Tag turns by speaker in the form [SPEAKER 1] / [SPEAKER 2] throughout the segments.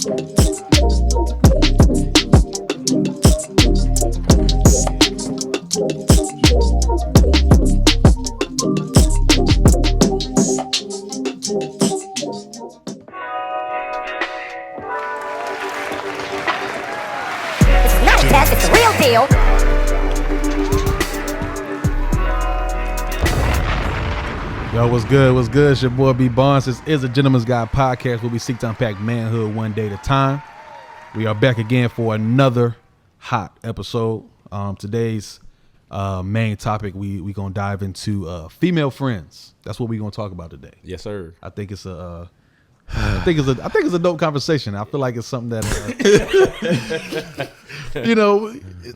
[SPEAKER 1] It's the real deal.
[SPEAKER 2] Yo, what's good? What's good? It's your boy B Barnes. This is a Gentleman's Guide podcast where we seek to unpack manhood one day at a time. We are back again for another hot episode. Today's main topic, we gonna dive into female friends. That's what we gonna talk about today.
[SPEAKER 3] Yes, sir.
[SPEAKER 2] I think it's a dope conversation. I feel like it's something that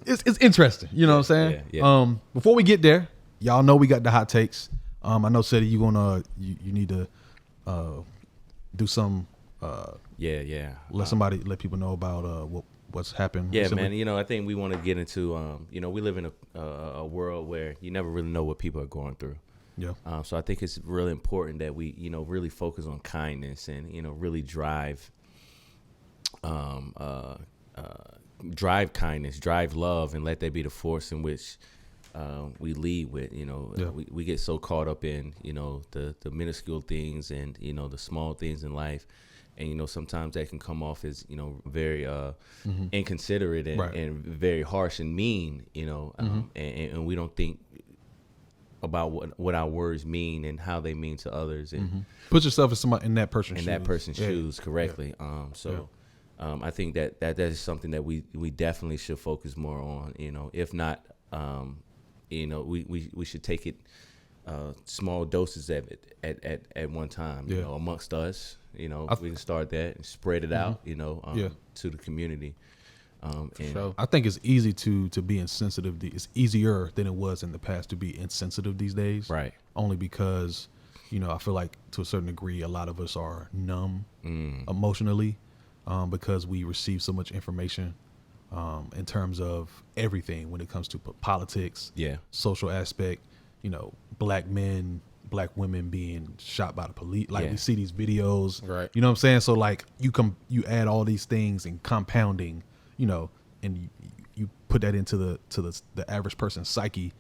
[SPEAKER 2] it's interesting. You know what I'm saying?
[SPEAKER 3] Yeah.
[SPEAKER 2] Before we get there, y'all know we got the hot takes. I know, Seti, you need to do some. Let people know about what's happened.
[SPEAKER 3] Yeah,
[SPEAKER 2] recently.
[SPEAKER 3] man. I think we want to get into. We live in a world where you never really know what people are going through.
[SPEAKER 2] Yeah.
[SPEAKER 3] So I think it's really important that we, really focus on kindness and really drive kindness, drive love, and let that be the force in which we lead with. We get so caught up in the minuscule things and the small things in life, and sometimes that can come off as very inconsiderate and very harsh and mean. And we don't think about what our words mean and how they mean to others, and
[SPEAKER 2] put yourself in that person's
[SPEAKER 3] shoes correctly. I think that is something that we definitely should focus more on. If not, we should take it small doses at one time. Amongst us, we can start that and spread it out. To the community.
[SPEAKER 2] I think it's easy to be insensitive. It's easier than it was in the past to be insensitive these days.
[SPEAKER 3] Right.
[SPEAKER 2] Only because, I feel like to a certain degree, a lot of us are numb emotionally because we receive so much information in terms of everything when it comes to politics, social aspect, black men, black women being shot by the police. We see these videos,
[SPEAKER 4] right?
[SPEAKER 2] You know what I'm saying? So you add all these things and compounding, and you put that into the average person's psyche.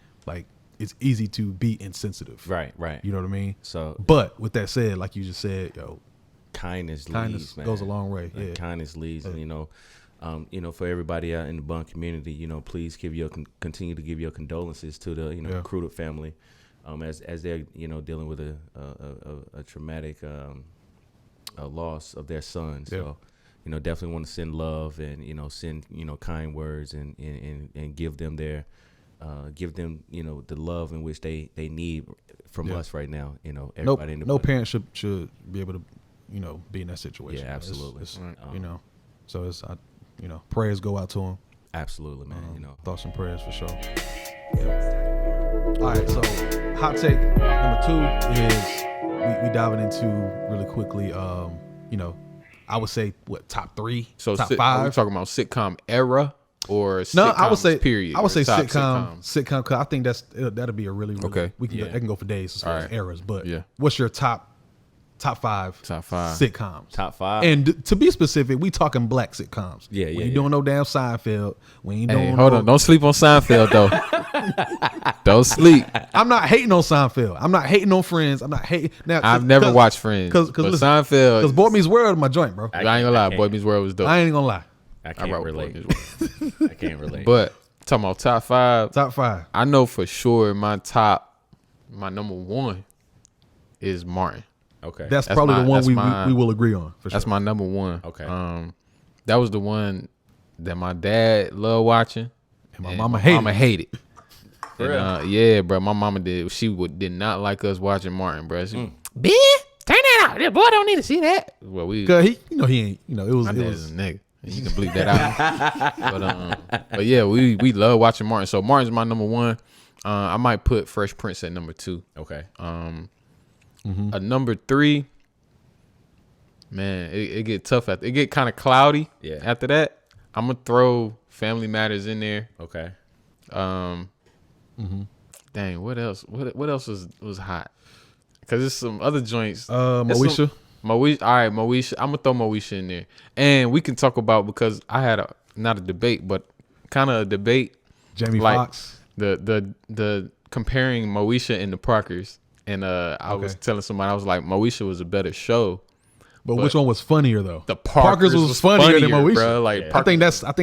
[SPEAKER 2] It's easy to be insensitive.
[SPEAKER 3] Right.
[SPEAKER 2] You know what I mean?
[SPEAKER 3] So,
[SPEAKER 2] but with that said, like you just said,
[SPEAKER 3] kindness leads, man.
[SPEAKER 2] Goes a long way. Yeah.
[SPEAKER 3] Kindness leads, and for everybody out in the Bun community, please continue to give your condolences to the Crudup family, as they're dealing with a traumatic loss of their son. So, definitely want to send love and send kind words and give them the love in which they need from us right now. Everybody in the
[SPEAKER 2] no parent should be able to be in that situation.
[SPEAKER 3] Yeah, absolutely.
[SPEAKER 2] So it's prayers go out to them.
[SPEAKER 3] Absolutely, man.
[SPEAKER 2] Thoughts and prayers for sure. All right, so hot take number 2 is we diving into really quickly. I would say top 3, top 5.
[SPEAKER 4] Are we talking about sitcom era or
[SPEAKER 2] I would say
[SPEAKER 4] period?
[SPEAKER 2] I would say sitcom. Cause I think that'll be a really
[SPEAKER 4] okay.
[SPEAKER 2] That can go for days as far as eras. But what's your top 5 sitcoms?
[SPEAKER 3] Top 5.
[SPEAKER 2] And to be specific, we talking black sitcoms.
[SPEAKER 3] Yeah.
[SPEAKER 2] We ain't doing no damn Seinfeld. We ain't doing.
[SPEAKER 4] Hold on, don't sleep on Seinfeld though. Don't sleep.
[SPEAKER 2] I'm not hating on Seinfeld. I'm not hating on Friends. I'm not hating. Now,
[SPEAKER 4] I've never watched Friends. But Seinfeld.
[SPEAKER 2] Because Boy Meets World is my joint, bro.
[SPEAKER 4] I ain't gonna lie. Boy Meets World was dope.
[SPEAKER 2] I ain't gonna lie.
[SPEAKER 3] I can't relate. I can't relate.
[SPEAKER 4] But talking about top 5.
[SPEAKER 2] Top 5.
[SPEAKER 4] I know for sure my number 1 is Martin.
[SPEAKER 3] Okay.
[SPEAKER 2] That's probably the one we will agree on. For sure.
[SPEAKER 4] That's my number 1.
[SPEAKER 3] Okay.
[SPEAKER 4] That was the one that my dad loved watching.
[SPEAKER 2] And my mama hated.
[SPEAKER 4] And, yeah, bro. My mama did. She did not like us watching Martin, bro. She, bitch, turn that out. This boy don't need to see that. Well,
[SPEAKER 2] cause he ain't. It was.
[SPEAKER 4] My dad is a nigga. You can bleep that out. but yeah, we love watching Martin. So Martin's my number 1. I might put Fresh Prince at number 2.
[SPEAKER 3] Okay.
[SPEAKER 4] A number 3. Man, it get tough. It get kind of cloudy.
[SPEAKER 3] Yeah.
[SPEAKER 4] After that, I'm gonna throw Family Matters in there.
[SPEAKER 3] Okay.
[SPEAKER 4] Dang, what else? What else was hot? Because there's some other joints.
[SPEAKER 2] Moesha.
[SPEAKER 4] Moesha. All right, Moesha. I'm gonna throw Moesha in there, and we can talk about because I had not a debate, but kind of a debate.
[SPEAKER 2] Jamie
[SPEAKER 4] like
[SPEAKER 2] Foxx.
[SPEAKER 4] The comparing Moesha and the Parkers, and I was telling somebody I was like Moesha was a better show.
[SPEAKER 2] But which one was funnier though?
[SPEAKER 4] The Parkers was funnier than
[SPEAKER 2] Moesha,
[SPEAKER 4] bro. Like
[SPEAKER 2] I think that's
[SPEAKER 4] like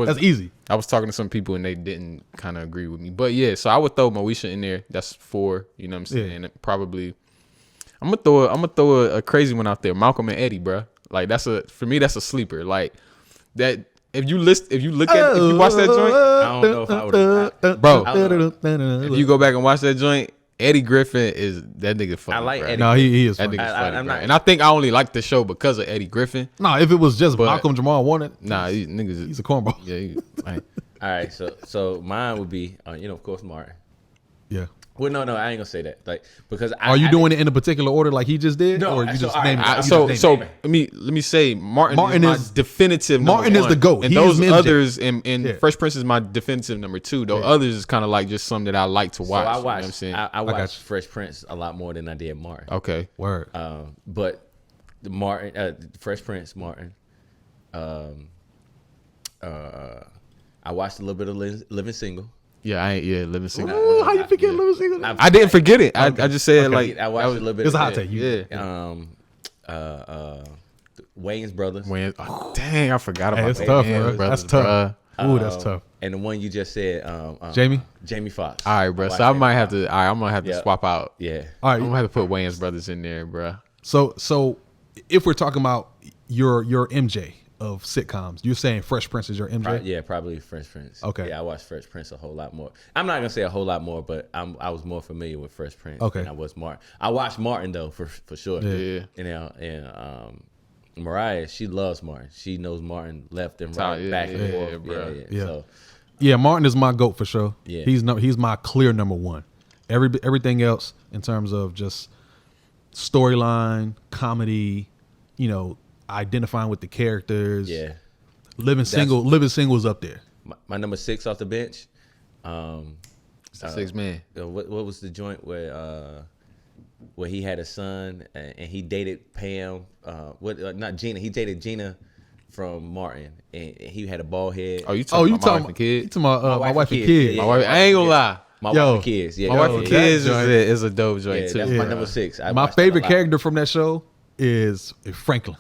[SPEAKER 2] that's easy.
[SPEAKER 4] I was talking to some people and they didn't kind of agree with me. But yeah, so I would throw Moesha in there. That's 4. You know what I'm saying? And probably I'm gonna throw a crazy one out there. Malcolm and Eddie, bro. Like for me that's a sleeper. Like that. If you watch that joint,
[SPEAKER 3] I don't know if I would.
[SPEAKER 4] Bro, if you go back and watch that joint, Eddie Griffin is that nigga funny.
[SPEAKER 3] I like
[SPEAKER 4] bro.
[SPEAKER 3] Eddie.
[SPEAKER 2] No, he is
[SPEAKER 4] That
[SPEAKER 2] funny.
[SPEAKER 4] nigga's funny,
[SPEAKER 3] I'm
[SPEAKER 4] bro.
[SPEAKER 3] not-
[SPEAKER 4] And I think I only like the show because of Eddie Griffin.
[SPEAKER 2] No, if it was just
[SPEAKER 4] But-
[SPEAKER 2] Malcolm Jamal Warner,
[SPEAKER 4] Nah, these niggas.
[SPEAKER 2] he's a cornball.
[SPEAKER 4] Yeah, like,
[SPEAKER 3] All right, so mine would be, of course, Martin.
[SPEAKER 2] Yeah.
[SPEAKER 3] Well, no, I ain't gonna say that. Like because
[SPEAKER 2] Are you doing it in a particular order like he just did,
[SPEAKER 3] No,
[SPEAKER 2] or you
[SPEAKER 3] so,
[SPEAKER 2] just
[SPEAKER 3] all right,
[SPEAKER 2] name it?
[SPEAKER 3] I-
[SPEAKER 2] You
[SPEAKER 3] so-
[SPEAKER 2] just name it?
[SPEAKER 4] let me say Martin
[SPEAKER 2] Martin
[SPEAKER 4] is my
[SPEAKER 2] is-
[SPEAKER 4] definitive
[SPEAKER 2] Martin
[SPEAKER 4] number
[SPEAKER 2] is the
[SPEAKER 4] one.
[SPEAKER 2] GOAT.
[SPEAKER 4] And
[SPEAKER 2] He
[SPEAKER 4] those
[SPEAKER 2] is MJ.
[SPEAKER 4] others in
[SPEAKER 2] Yeah.
[SPEAKER 4] Fresh Prince is my definitive number 2. Those others is kind of like just something that I like to
[SPEAKER 3] So
[SPEAKER 4] watch.
[SPEAKER 3] I
[SPEAKER 4] you know what
[SPEAKER 3] watched.
[SPEAKER 4] I'm saying?
[SPEAKER 3] I
[SPEAKER 2] got
[SPEAKER 3] watched
[SPEAKER 2] you.
[SPEAKER 3] Fresh Prince a lot more than I did Martin.
[SPEAKER 4] Okay.
[SPEAKER 2] Word.
[SPEAKER 3] But the Fresh Prince, Martin. I watched a little bit of Living Single.
[SPEAKER 4] Yeah, Living Single.
[SPEAKER 2] Ooh, how you forget Living Single?
[SPEAKER 4] I didn't forget it. I just said like
[SPEAKER 3] I watched a little bit.
[SPEAKER 2] It's a
[SPEAKER 3] of
[SPEAKER 2] hot
[SPEAKER 3] that.
[SPEAKER 2] take.
[SPEAKER 4] yeah.
[SPEAKER 3] Wayne's Brothers.
[SPEAKER 4] Dang, I forgot
[SPEAKER 2] Hey,
[SPEAKER 4] about
[SPEAKER 2] it's
[SPEAKER 4] that.
[SPEAKER 2] tough,
[SPEAKER 4] Man,
[SPEAKER 2] bro.
[SPEAKER 4] brothers,
[SPEAKER 2] That's tough.
[SPEAKER 4] bruh.
[SPEAKER 2] Ooh, that's tough.
[SPEAKER 3] And the one you just said,
[SPEAKER 2] Jamie
[SPEAKER 3] Foxx.
[SPEAKER 4] All right, bro. So I might have to. All right, I'm gonna have to
[SPEAKER 3] Yeah.
[SPEAKER 4] swap out.
[SPEAKER 3] Yeah.
[SPEAKER 2] All
[SPEAKER 4] I'm gonna
[SPEAKER 2] right.
[SPEAKER 4] have to put Wayne's brothers in there, bro.
[SPEAKER 2] So if we're talking about your MJ of sitcoms, you're saying Fresh Prince is your MJ?
[SPEAKER 3] Probably Fresh Prince.
[SPEAKER 2] Okay.
[SPEAKER 3] Yeah, I watched Fresh Prince a whole lot more. I'm not gonna say a whole lot more, but I was more familiar with Fresh Prince
[SPEAKER 2] Okay.
[SPEAKER 3] than I was Martin. I watched Martin though for sure.
[SPEAKER 4] Yeah.
[SPEAKER 3] And Mariah, she loves Martin. She knows Martin left and right,
[SPEAKER 4] Yeah,
[SPEAKER 3] back and
[SPEAKER 4] yeah,
[SPEAKER 3] forth.
[SPEAKER 4] bro.
[SPEAKER 2] Yeah.
[SPEAKER 3] So
[SPEAKER 2] Yeah, Martin is my GOAT for sure.
[SPEAKER 3] Yeah.
[SPEAKER 2] He's my clear number 1. Everything else in terms of just storyline, comedy, identifying with the characters.
[SPEAKER 3] yeah.
[SPEAKER 2] Living Single's up there.
[SPEAKER 3] My number 6 off the bench.
[SPEAKER 4] It's the 6 man.
[SPEAKER 3] What was the joint where he had a son and he dated Pam? Not Gina. He dated Gina from Martin, and he had a bald head.
[SPEAKER 4] Oh, you talking about my wife and
[SPEAKER 2] You
[SPEAKER 4] kid?
[SPEAKER 2] talking about my wife and
[SPEAKER 3] kid.
[SPEAKER 2] kid?
[SPEAKER 3] Yeah.
[SPEAKER 4] My wife. I ain't gonna lie.
[SPEAKER 3] My
[SPEAKER 2] Yo,
[SPEAKER 3] wife and kids. Yeah,
[SPEAKER 4] My wife and
[SPEAKER 2] that
[SPEAKER 4] kids
[SPEAKER 2] joint-
[SPEAKER 4] is a dope joint
[SPEAKER 3] yeah,
[SPEAKER 4] too.
[SPEAKER 3] that's my number 6. I
[SPEAKER 2] My
[SPEAKER 3] watched that a
[SPEAKER 2] favorite
[SPEAKER 3] lot.
[SPEAKER 2] character from that show is Franklin.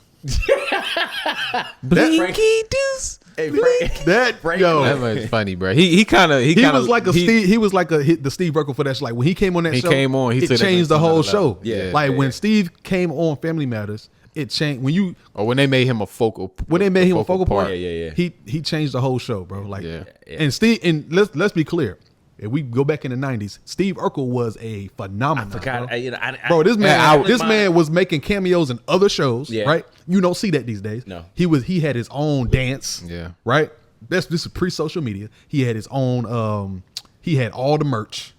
[SPEAKER 4] Blinky deuce.
[SPEAKER 3] Hey, Frank.
[SPEAKER 2] That yo,
[SPEAKER 4] That was funny, bro. He kind of
[SPEAKER 2] he was like the Steve Urkel for that show. Like when he came on that
[SPEAKER 4] He
[SPEAKER 2] show,
[SPEAKER 4] came on, he
[SPEAKER 2] it
[SPEAKER 4] took that
[SPEAKER 2] changed
[SPEAKER 4] to
[SPEAKER 2] the whole
[SPEAKER 4] another level.
[SPEAKER 2] show.
[SPEAKER 3] Yeah.
[SPEAKER 2] like
[SPEAKER 3] Yeah.
[SPEAKER 2] when Steve came on Family Matters, it changed.
[SPEAKER 4] when they made him a focal.
[SPEAKER 2] When they made him a focal part,
[SPEAKER 3] Yeah.
[SPEAKER 2] he changed the whole show, bro. Like,
[SPEAKER 4] Yeah.
[SPEAKER 2] and Steve, and let's be clear. If we go back in the '90s, Steve Urkel was a phenomenon.
[SPEAKER 3] Forgot.
[SPEAKER 2] Bro, this man,
[SPEAKER 3] this
[SPEAKER 2] man was making cameos in other shows,
[SPEAKER 3] Yeah.
[SPEAKER 2] right? You don't see that these days.
[SPEAKER 3] No.
[SPEAKER 2] He had his own dance,
[SPEAKER 4] Yeah.
[SPEAKER 2] right. This is pre-social media. He had his own. He had all the merch.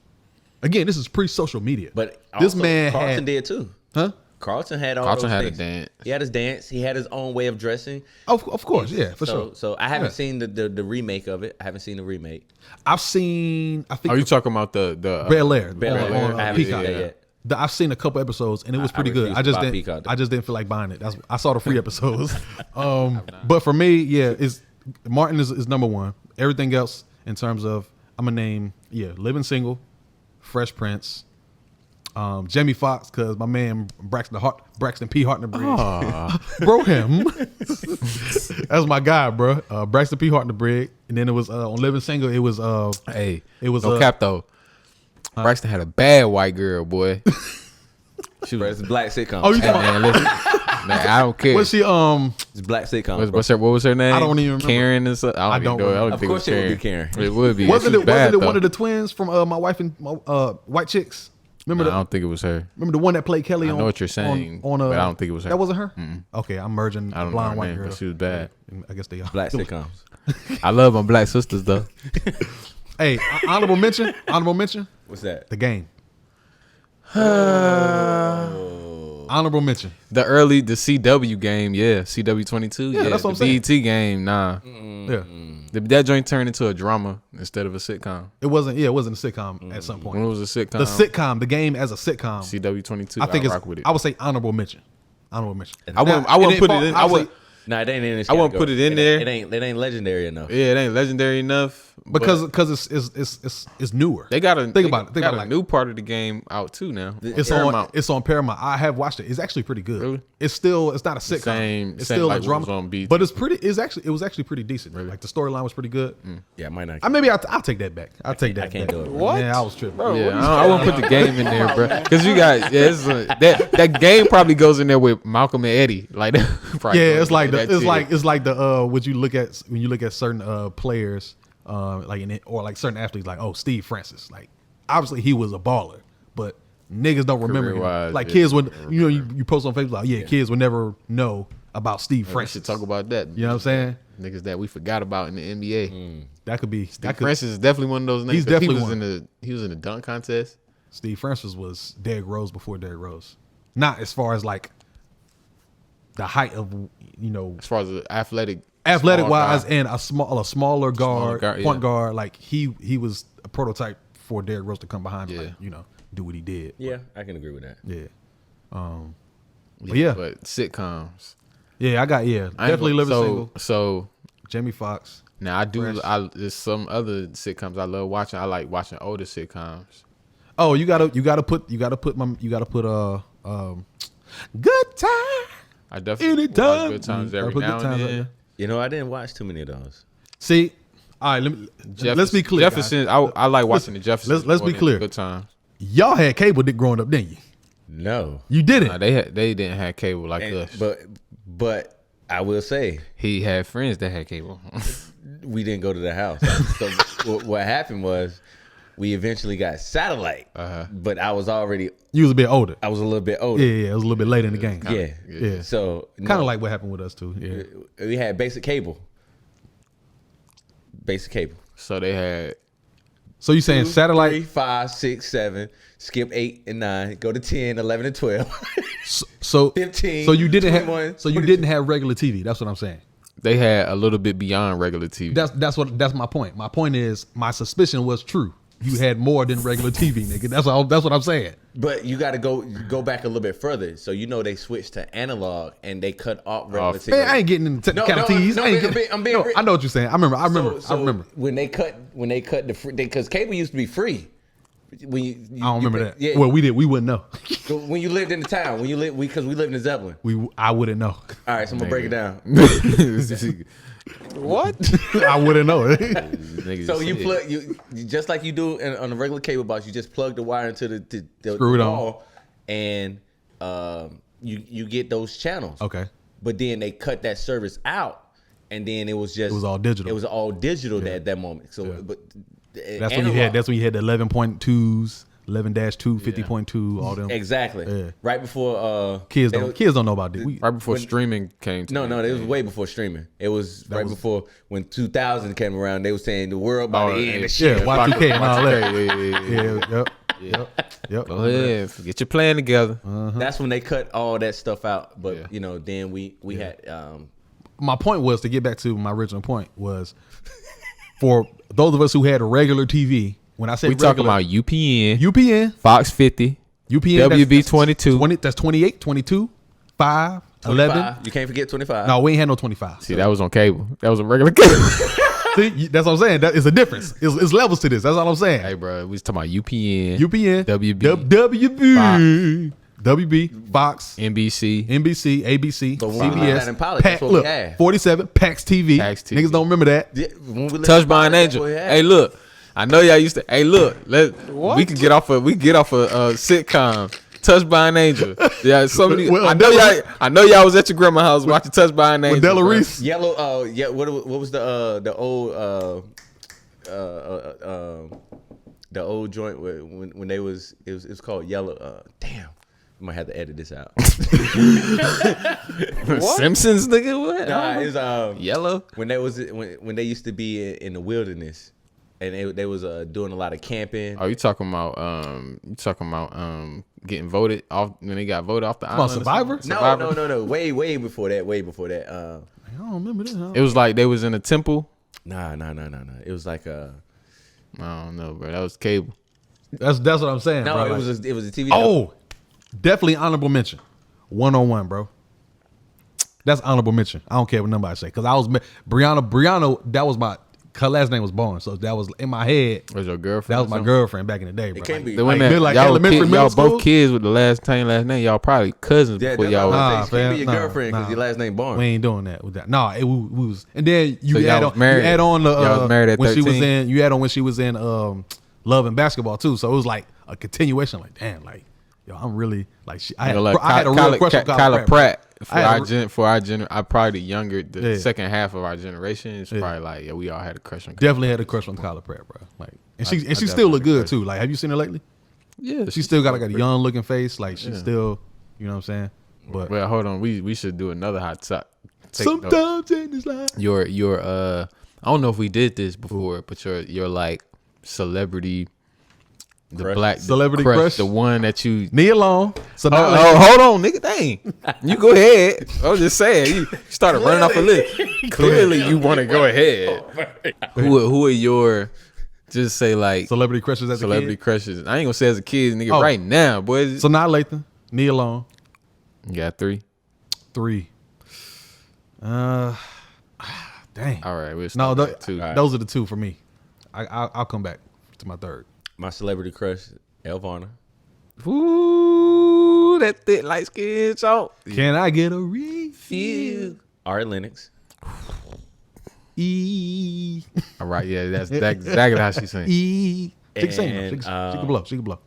[SPEAKER 2] Again, this is pre-social media.
[SPEAKER 3] But
[SPEAKER 2] this
[SPEAKER 3] also,
[SPEAKER 2] man
[SPEAKER 3] Carlton
[SPEAKER 2] had,
[SPEAKER 3] did too.
[SPEAKER 2] huh?
[SPEAKER 3] Carlton had all
[SPEAKER 4] Carlton
[SPEAKER 3] those
[SPEAKER 4] had a
[SPEAKER 3] things.
[SPEAKER 4] dance.
[SPEAKER 3] He had his dance. He had his own way of dressing.
[SPEAKER 2] Of course, yeah, for sure.
[SPEAKER 3] So I haven't
[SPEAKER 2] Yeah.
[SPEAKER 3] seen the remake of it. I haven't seen the remake.
[SPEAKER 2] I've seen. I think
[SPEAKER 4] Are you talking about the
[SPEAKER 2] Bel Air.
[SPEAKER 3] Bel Air.
[SPEAKER 2] on,
[SPEAKER 3] I haven't
[SPEAKER 2] Peacock.
[SPEAKER 3] seen that yet.
[SPEAKER 2] I've seen a couple episodes and it was
[SPEAKER 3] I
[SPEAKER 2] pretty good.
[SPEAKER 3] refuse
[SPEAKER 2] I
[SPEAKER 3] to
[SPEAKER 2] just
[SPEAKER 3] buy
[SPEAKER 2] didn't.
[SPEAKER 3] Peacock.
[SPEAKER 2] I just didn't feel like buying it. I saw the free episodes. But for me, yeah, Martin is number 1. Everything else in terms of I'm gonna name Living Single, Fresh Prince, Jamie Foxx because my man Braxton P. Hartnebridge, bro him. That's my guy, bro. Braxton P. Hartnebridge, and then it was on Living Single. It was
[SPEAKER 4] it
[SPEAKER 2] was,
[SPEAKER 4] no cap though. Braxton had a bad white girl, boy.
[SPEAKER 3] She was Black Sitcoms.
[SPEAKER 2] Oh, you
[SPEAKER 4] Hey,
[SPEAKER 2] talking
[SPEAKER 4] man, listen, man, I don't care.
[SPEAKER 2] was she
[SPEAKER 3] It's Black Sitcoms.
[SPEAKER 4] What was her name?
[SPEAKER 2] I don't even remember.
[SPEAKER 4] Karen and stuff. I don't
[SPEAKER 2] remember.
[SPEAKER 3] Of
[SPEAKER 4] think
[SPEAKER 3] course
[SPEAKER 4] it
[SPEAKER 3] it
[SPEAKER 4] was
[SPEAKER 3] would be Karen.
[SPEAKER 4] It would be.
[SPEAKER 2] wasn't
[SPEAKER 4] She's
[SPEAKER 2] it
[SPEAKER 4] bad,
[SPEAKER 2] one
[SPEAKER 4] though.
[SPEAKER 2] of the twins from my wife and White Chicks? Remember
[SPEAKER 4] I don't think it was her.
[SPEAKER 2] remember the one that played Kelly
[SPEAKER 4] I
[SPEAKER 2] on?
[SPEAKER 4] know what you're saying,
[SPEAKER 2] but
[SPEAKER 4] but I don't think it was her.
[SPEAKER 2] That wasn't her. Okay, I'm merging
[SPEAKER 4] I don't know
[SPEAKER 2] blind
[SPEAKER 4] her
[SPEAKER 2] white
[SPEAKER 4] name,
[SPEAKER 2] girl.
[SPEAKER 4] but she was bad.
[SPEAKER 2] I guess they are.
[SPEAKER 3] Black Sitcoms.
[SPEAKER 4] I love my black sisters though.
[SPEAKER 2] Hey, honorable mention.
[SPEAKER 3] What's that?
[SPEAKER 2] The Game. Honorable mention.
[SPEAKER 4] The CW game, CW 22,
[SPEAKER 2] that's what I'm
[SPEAKER 4] the
[SPEAKER 2] saying.
[SPEAKER 4] BET game, nah.
[SPEAKER 2] Yeah,
[SPEAKER 4] That joint turned into a drama instead of a sitcom.
[SPEAKER 2] it wasn't. Yeah, it wasn't a sitcom at some point.
[SPEAKER 4] When it was a sitcom,
[SPEAKER 2] The game as a sitcom.
[SPEAKER 4] CW 22,
[SPEAKER 2] I think
[SPEAKER 4] rock with it.
[SPEAKER 2] I would say honorable mention. Honorable mention.
[SPEAKER 4] I wouldn't put it in. I would.
[SPEAKER 3] Nah, it ain't in this
[SPEAKER 4] I wouldn't put
[SPEAKER 3] category.
[SPEAKER 4] it in there.
[SPEAKER 3] It ain't legendary enough.
[SPEAKER 4] Yeah, it ain't legendary enough
[SPEAKER 2] because it's newer.
[SPEAKER 4] they got
[SPEAKER 2] Think about it. Think
[SPEAKER 4] got
[SPEAKER 2] about
[SPEAKER 4] a
[SPEAKER 2] it.
[SPEAKER 4] new part of the game out too now.
[SPEAKER 2] It's
[SPEAKER 4] Paramount.
[SPEAKER 2] on Paramount. I have watched it. It's actually pretty good.
[SPEAKER 4] Really?
[SPEAKER 2] It's not a sitcom. It's
[SPEAKER 4] same
[SPEAKER 2] still
[SPEAKER 4] like
[SPEAKER 2] a
[SPEAKER 4] what
[SPEAKER 2] drama.
[SPEAKER 4] was on BET.
[SPEAKER 2] But it was actually pretty decent. Like the storyline was pretty good.
[SPEAKER 3] Yeah, might not.
[SPEAKER 2] Maybe I'll take that back. I'll take that.
[SPEAKER 3] I can't
[SPEAKER 2] back.
[SPEAKER 3] do it.
[SPEAKER 4] What?
[SPEAKER 2] Yeah, I was tripping.
[SPEAKER 4] Bro, I won't put the game in there, bro. Because you got that game probably goes in there with Malcolm and Eddie. Like, probably
[SPEAKER 2] Yeah,
[SPEAKER 4] goes
[SPEAKER 2] it's like
[SPEAKER 4] in
[SPEAKER 2] the
[SPEAKER 4] that
[SPEAKER 2] it's
[SPEAKER 4] tier.
[SPEAKER 2] like the what you look at when you look at certain players like in it, or like certain athletes like Steve Francis. Like obviously he was a baller, but niggas don't remember him.
[SPEAKER 4] Career-wise,
[SPEAKER 2] Like
[SPEAKER 4] yeah.
[SPEAKER 2] kids would you post on Facebook like kids would never know about Steve
[SPEAKER 4] We
[SPEAKER 2] Francis.
[SPEAKER 4] should talk about that.
[SPEAKER 2] You know what I'm saying?
[SPEAKER 4] Niggas that we forgot about in the NBA.
[SPEAKER 2] That could be
[SPEAKER 4] Steve Francis is definitely one of those niggas.
[SPEAKER 2] He's
[SPEAKER 4] 'cause
[SPEAKER 2] definitely
[SPEAKER 4] he was in the dunk contest.
[SPEAKER 2] Steve Francis was Derrick Rose before Derrick Rose. Not as far as like the height of
[SPEAKER 4] As far as the athletic
[SPEAKER 2] wise
[SPEAKER 4] guy.
[SPEAKER 2] and a smaller guard,
[SPEAKER 4] guard,
[SPEAKER 2] point
[SPEAKER 4] yeah.
[SPEAKER 2] guard. Like he was a prototype for Derrick Rose to come behind and
[SPEAKER 4] Yeah.
[SPEAKER 2] like, do what he did.
[SPEAKER 3] Yeah, I can agree with that.
[SPEAKER 2] Yeah. But yeah.
[SPEAKER 4] But sitcoms.
[SPEAKER 2] Yeah, I got
[SPEAKER 4] I ain't
[SPEAKER 2] definitely
[SPEAKER 4] gonna-
[SPEAKER 2] Living
[SPEAKER 4] so,
[SPEAKER 2] Single.
[SPEAKER 4] So
[SPEAKER 2] Jamie Foxx.
[SPEAKER 4] now I do.
[SPEAKER 2] Fresh.
[SPEAKER 4] There's some other sitcoms I love watching. I like watching older sitcoms.
[SPEAKER 2] Oh, you gotta put Good Time.
[SPEAKER 4] I definitely
[SPEAKER 2] Anytime.
[SPEAKER 4] watch Good Times
[SPEAKER 2] Gotta
[SPEAKER 4] every
[SPEAKER 2] put
[SPEAKER 4] now
[SPEAKER 2] Good Times
[SPEAKER 4] and
[SPEAKER 2] out
[SPEAKER 4] then.
[SPEAKER 2] there.
[SPEAKER 3] You know, I didn't watch too many of those.
[SPEAKER 2] See, all right, let's be clear. guys.
[SPEAKER 4] Jefferson, I like watching the Jeffersons.
[SPEAKER 2] let's be
[SPEAKER 4] more than
[SPEAKER 2] clear.
[SPEAKER 4] Good Times.
[SPEAKER 2] Y'all had cable growing up, didn't you?
[SPEAKER 3] No,
[SPEAKER 2] You didn't.
[SPEAKER 4] Nah, they didn't have cable like
[SPEAKER 3] And-
[SPEAKER 4] us.
[SPEAKER 3] but I will say
[SPEAKER 4] He had friends that had cable.
[SPEAKER 3] we didn't go to the house. So what happened was we eventually got satellite, but I was a
[SPEAKER 2] You was a
[SPEAKER 3] little bit older.
[SPEAKER 2] Yeah, it was a little bit late in the game.
[SPEAKER 3] Yeah. So
[SPEAKER 2] Kind of like what happened with us too. Yeah.
[SPEAKER 3] we had basic cable.
[SPEAKER 4] So they had
[SPEAKER 2] So you saying
[SPEAKER 3] 2,
[SPEAKER 2] satellite?
[SPEAKER 3] 3, 5, 6, 7, skip 8 and 9, go to 10, 11 and 12.
[SPEAKER 2] So
[SPEAKER 3] 15,
[SPEAKER 2] So you didn't
[SPEAKER 3] 21,
[SPEAKER 2] have. So you
[SPEAKER 3] 22.
[SPEAKER 2] didn't have regular TV. That's what I'm saying.
[SPEAKER 4] they had a little bit beyond regular TV.
[SPEAKER 2] That's my point. My point is my suspicion was true. You had more than regular TV, nigga. That's what I'm saying.
[SPEAKER 3] But you got to go back a little bit further. So they switched to analog and they cut off regular TV.
[SPEAKER 2] Man, I ain't getting into
[SPEAKER 3] No,
[SPEAKER 2] kind of TVs.
[SPEAKER 3] no,
[SPEAKER 2] I ain't
[SPEAKER 3] I'm
[SPEAKER 2] getting,
[SPEAKER 3] being
[SPEAKER 2] no,
[SPEAKER 3] real.
[SPEAKER 2] I know what you're saying. I remember.
[SPEAKER 3] So
[SPEAKER 2] I remember.
[SPEAKER 3] when they cut the free, because cable used to be free. When you
[SPEAKER 2] I don't remember that.
[SPEAKER 3] Yeah.
[SPEAKER 2] Well, we wouldn't know.
[SPEAKER 3] So when you lived in the town, because we lived in Zeppelin.
[SPEAKER 2] I wouldn't know.
[SPEAKER 3] All right, so I'm gonna break it down.
[SPEAKER 4] What?
[SPEAKER 2] I wouldn't know.
[SPEAKER 3] So you plug you just like you do on a regular cable box. You just plug the wire into the
[SPEAKER 2] Screw it on.
[SPEAKER 3] wall, and you get those channels.
[SPEAKER 2] Okay.
[SPEAKER 3] But then they cut that service out, and then it was
[SPEAKER 2] all digital.
[SPEAKER 3] It was all digital at that moment. So,
[SPEAKER 2] Yeah.
[SPEAKER 3] but
[SPEAKER 2] That's when you had the 11.2s, 11-2, 50.2, all them.
[SPEAKER 3] exactly
[SPEAKER 2] Yeah.
[SPEAKER 3] right before
[SPEAKER 2] Kids
[SPEAKER 3] they
[SPEAKER 2] don't know about this.
[SPEAKER 4] Right before streaming came to
[SPEAKER 3] No, it was way before streaming. It was right before when 2000 came around. They were saying the world about to end and shit.
[SPEAKER 2] Yeah, Y2K and all that.
[SPEAKER 4] Yeah.
[SPEAKER 2] Yep.
[SPEAKER 4] Go ahead, get your plan together.
[SPEAKER 3] That's when they cut all that stuff out. But
[SPEAKER 4] Yeah.
[SPEAKER 3] then we had
[SPEAKER 2] My point was, to get back to my original point, was for those of us who had a regular TV. When I say
[SPEAKER 4] We talking about
[SPEAKER 2] UPN,
[SPEAKER 4] Fox 50,
[SPEAKER 2] UPN,
[SPEAKER 4] WB 22.
[SPEAKER 2] 20. That's 28, 22, 5, 11.
[SPEAKER 3] 25. You can't forget 25.
[SPEAKER 2] No, we ain't had no 25.
[SPEAKER 4] See, that was on cable. That was a regular cable.
[SPEAKER 2] See, that's what I'm saying. That is a difference. It's levels to this. That's all I'm saying.
[SPEAKER 4] Hey, bro, we was talking about UPN,
[SPEAKER 2] UPN,
[SPEAKER 4] WB,
[SPEAKER 2] WB, Fox,
[SPEAKER 4] NBC.
[SPEAKER 2] NBC, ABC,
[SPEAKER 3] But when we learned that in
[SPEAKER 2] CBS,
[SPEAKER 3] college, that's what we had.
[SPEAKER 2] 47, PAX TV.
[SPEAKER 4] PAX TV.
[SPEAKER 2] Niggas don't remember that.
[SPEAKER 3] Yeah, when we lived
[SPEAKER 4] Touched
[SPEAKER 3] in
[SPEAKER 4] by an
[SPEAKER 3] college,
[SPEAKER 4] Angel.
[SPEAKER 3] that's what we had.
[SPEAKER 4] Hey, look, I know y'all used to. Hey, look, we can get off a sitcom. Touched by an Angel. Yeah, so many.
[SPEAKER 2] Well,
[SPEAKER 4] I know y'all was at your grandma's house watching Touched by an Angel.
[SPEAKER 2] With Della
[SPEAKER 4] bro.
[SPEAKER 2] Reese.
[SPEAKER 3] Yellow. Yeah. What was the old joint when they was it was called Yellow. Damn. You might have to edit this out.
[SPEAKER 4] Simpsons, nigga. What?
[SPEAKER 3] Nah, it's
[SPEAKER 4] Yellow.
[SPEAKER 3] when they used to be in the wilderness, and they was doing a lot of camping.
[SPEAKER 4] Oh, you talking about getting voted off when they got voted off the
[SPEAKER 2] Come on,
[SPEAKER 4] island.
[SPEAKER 2] Survivor?
[SPEAKER 3] No. Way before that.
[SPEAKER 2] I don't remember this.
[SPEAKER 4] It was like they was in a temple.
[SPEAKER 3] Nah. It was like
[SPEAKER 4] I don't know, bro. That was cable.
[SPEAKER 2] That's what I'm saying,
[SPEAKER 3] no,
[SPEAKER 2] bro.
[SPEAKER 3] it was a TV.
[SPEAKER 2] Oh, definitely honorable mention. 101, bro. That's honorable mention. I don't care what nobody say because I was Brianna. That was her last name was Barnes, so that was in my head.
[SPEAKER 4] Was your girlfriend?
[SPEAKER 2] That was my girlfriend back in the day, bro.
[SPEAKER 3] It can't be.
[SPEAKER 4] Like,
[SPEAKER 2] y'all
[SPEAKER 4] elementary,
[SPEAKER 2] middle
[SPEAKER 4] y'all
[SPEAKER 2] school?
[SPEAKER 4] both kids with the same last name. Y'all probably cousins before y'all.
[SPEAKER 3] Nah,
[SPEAKER 2] fam,
[SPEAKER 3] can't be your girlfriend because your last name Barnes.
[SPEAKER 2] We ain't doing that with that. No, we was, and then
[SPEAKER 4] So y'all was married.
[SPEAKER 2] you add on
[SPEAKER 4] Y'all was married at
[SPEAKER 2] when
[SPEAKER 4] 13?
[SPEAKER 2] she was in. You add on when she was in Love and Basketball too. So it was like a continuation. Like damn, like yo, I'm really like I had a real crush on
[SPEAKER 4] Kyla Pratt. For
[SPEAKER 2] I
[SPEAKER 4] our generation, I probably the second half of our generation. It's probably like we all had a crush on.
[SPEAKER 2] Definitely had a crush on Kyla Pratt, bro. Like, and she still look good too. Like, have you seen her lately?
[SPEAKER 4] Yeah,
[SPEAKER 2] She still got like a young looking face. Like she's still, you know what I'm saying? But
[SPEAKER 4] well, hold on, we should do another hot top.
[SPEAKER 2] Sometimes in this life,
[SPEAKER 4] Your I don't know if we did this before, but your like celebrity. The
[SPEAKER 3] Crush.
[SPEAKER 4] black
[SPEAKER 2] Celebrity crush?
[SPEAKER 4] the one that you.
[SPEAKER 2] Nia Long. So now
[SPEAKER 4] Hold on, nigga. Dang. You go ahead. I was just saying. You started running off a list. Clearly, you want to go ahead. Who are your, just say like,
[SPEAKER 2] celebrity crushes as
[SPEAKER 4] celebrity
[SPEAKER 2] a kid.
[SPEAKER 4] crushes? I ain't going to say as a kid, nigga, right now, boys.
[SPEAKER 2] So now Lathan, Nia Long,
[SPEAKER 4] You got 3.
[SPEAKER 2] 3. Dang.
[SPEAKER 4] All right. We'll
[SPEAKER 2] No,
[SPEAKER 4] start at 2.
[SPEAKER 2] those are the 2 for me. I'll come back to my 3rd.
[SPEAKER 3] My celebrity crush, Elvana.
[SPEAKER 4] Ooh, that thick light skin chalk.
[SPEAKER 2] Can I get a refill?
[SPEAKER 3] Ari Lennox.
[SPEAKER 4] All right. Yeah, that's exactly how she sings.
[SPEAKER 2] She can sing.
[SPEAKER 3] And,
[SPEAKER 2] She can blow. She can blow.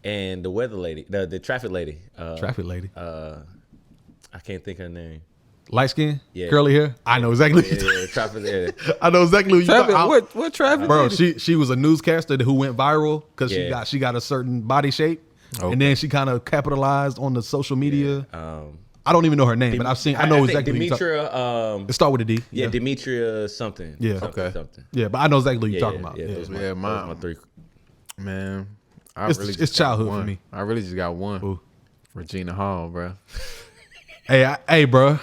[SPEAKER 3] And the weather lady, the traffic lady.
[SPEAKER 2] Traffic lady.
[SPEAKER 3] I can't think of her name.
[SPEAKER 2] Light skin?
[SPEAKER 3] Yeah.
[SPEAKER 2] Curly hair? I know exactly.
[SPEAKER 3] Yeah, traffic. Yeah.
[SPEAKER 2] I know exactly what you're talking about.
[SPEAKER 4] What traffic?
[SPEAKER 2] Bro, she was a newscaster who went viral because
[SPEAKER 3] Yeah.
[SPEAKER 2] she got a certain body shape, and then she kind of capitalized on the social media. I don't even know her name, but I know exactly.
[SPEAKER 3] Demetria.
[SPEAKER 2] It start with a D.
[SPEAKER 3] Yeah, Demetria something.
[SPEAKER 2] Yeah.
[SPEAKER 3] Something.
[SPEAKER 2] Yeah, but I know exactly what you're talking about.
[SPEAKER 3] Yeah,
[SPEAKER 2] Yeah.
[SPEAKER 3] those are my 3.
[SPEAKER 4] Man,
[SPEAKER 2] It's childhood for me.
[SPEAKER 4] I really just got one.
[SPEAKER 2] Who?
[SPEAKER 4] Regina Hall, bro.
[SPEAKER 2] Hey, bro.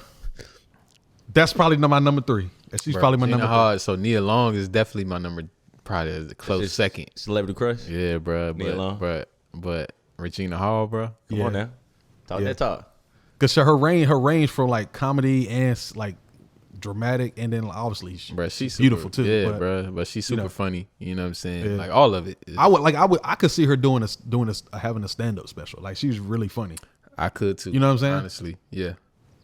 [SPEAKER 2] That's probably my number 3. She's probably my
[SPEAKER 4] Regina
[SPEAKER 2] number
[SPEAKER 4] Hall. So Nia Long is definitely my number, probably a close second.
[SPEAKER 3] Celebrity crush.
[SPEAKER 4] Yeah, bro.
[SPEAKER 3] Nia Long.
[SPEAKER 4] But Regina Hall, bro.
[SPEAKER 3] Come on now. Talk that talk.
[SPEAKER 2] Because her range from like comedy and like dramatic, and then obviously
[SPEAKER 4] She's
[SPEAKER 2] beautiful too.
[SPEAKER 4] Yeah,
[SPEAKER 2] but,
[SPEAKER 4] bro. But she's super funny. You know what I'm saying?
[SPEAKER 2] Yeah.
[SPEAKER 4] Like all of it.
[SPEAKER 2] I could see her doing this having a stand up special. Like she's really funny.
[SPEAKER 4] I could too.
[SPEAKER 2] You know what I'm saying?
[SPEAKER 4] Honestly, yeah.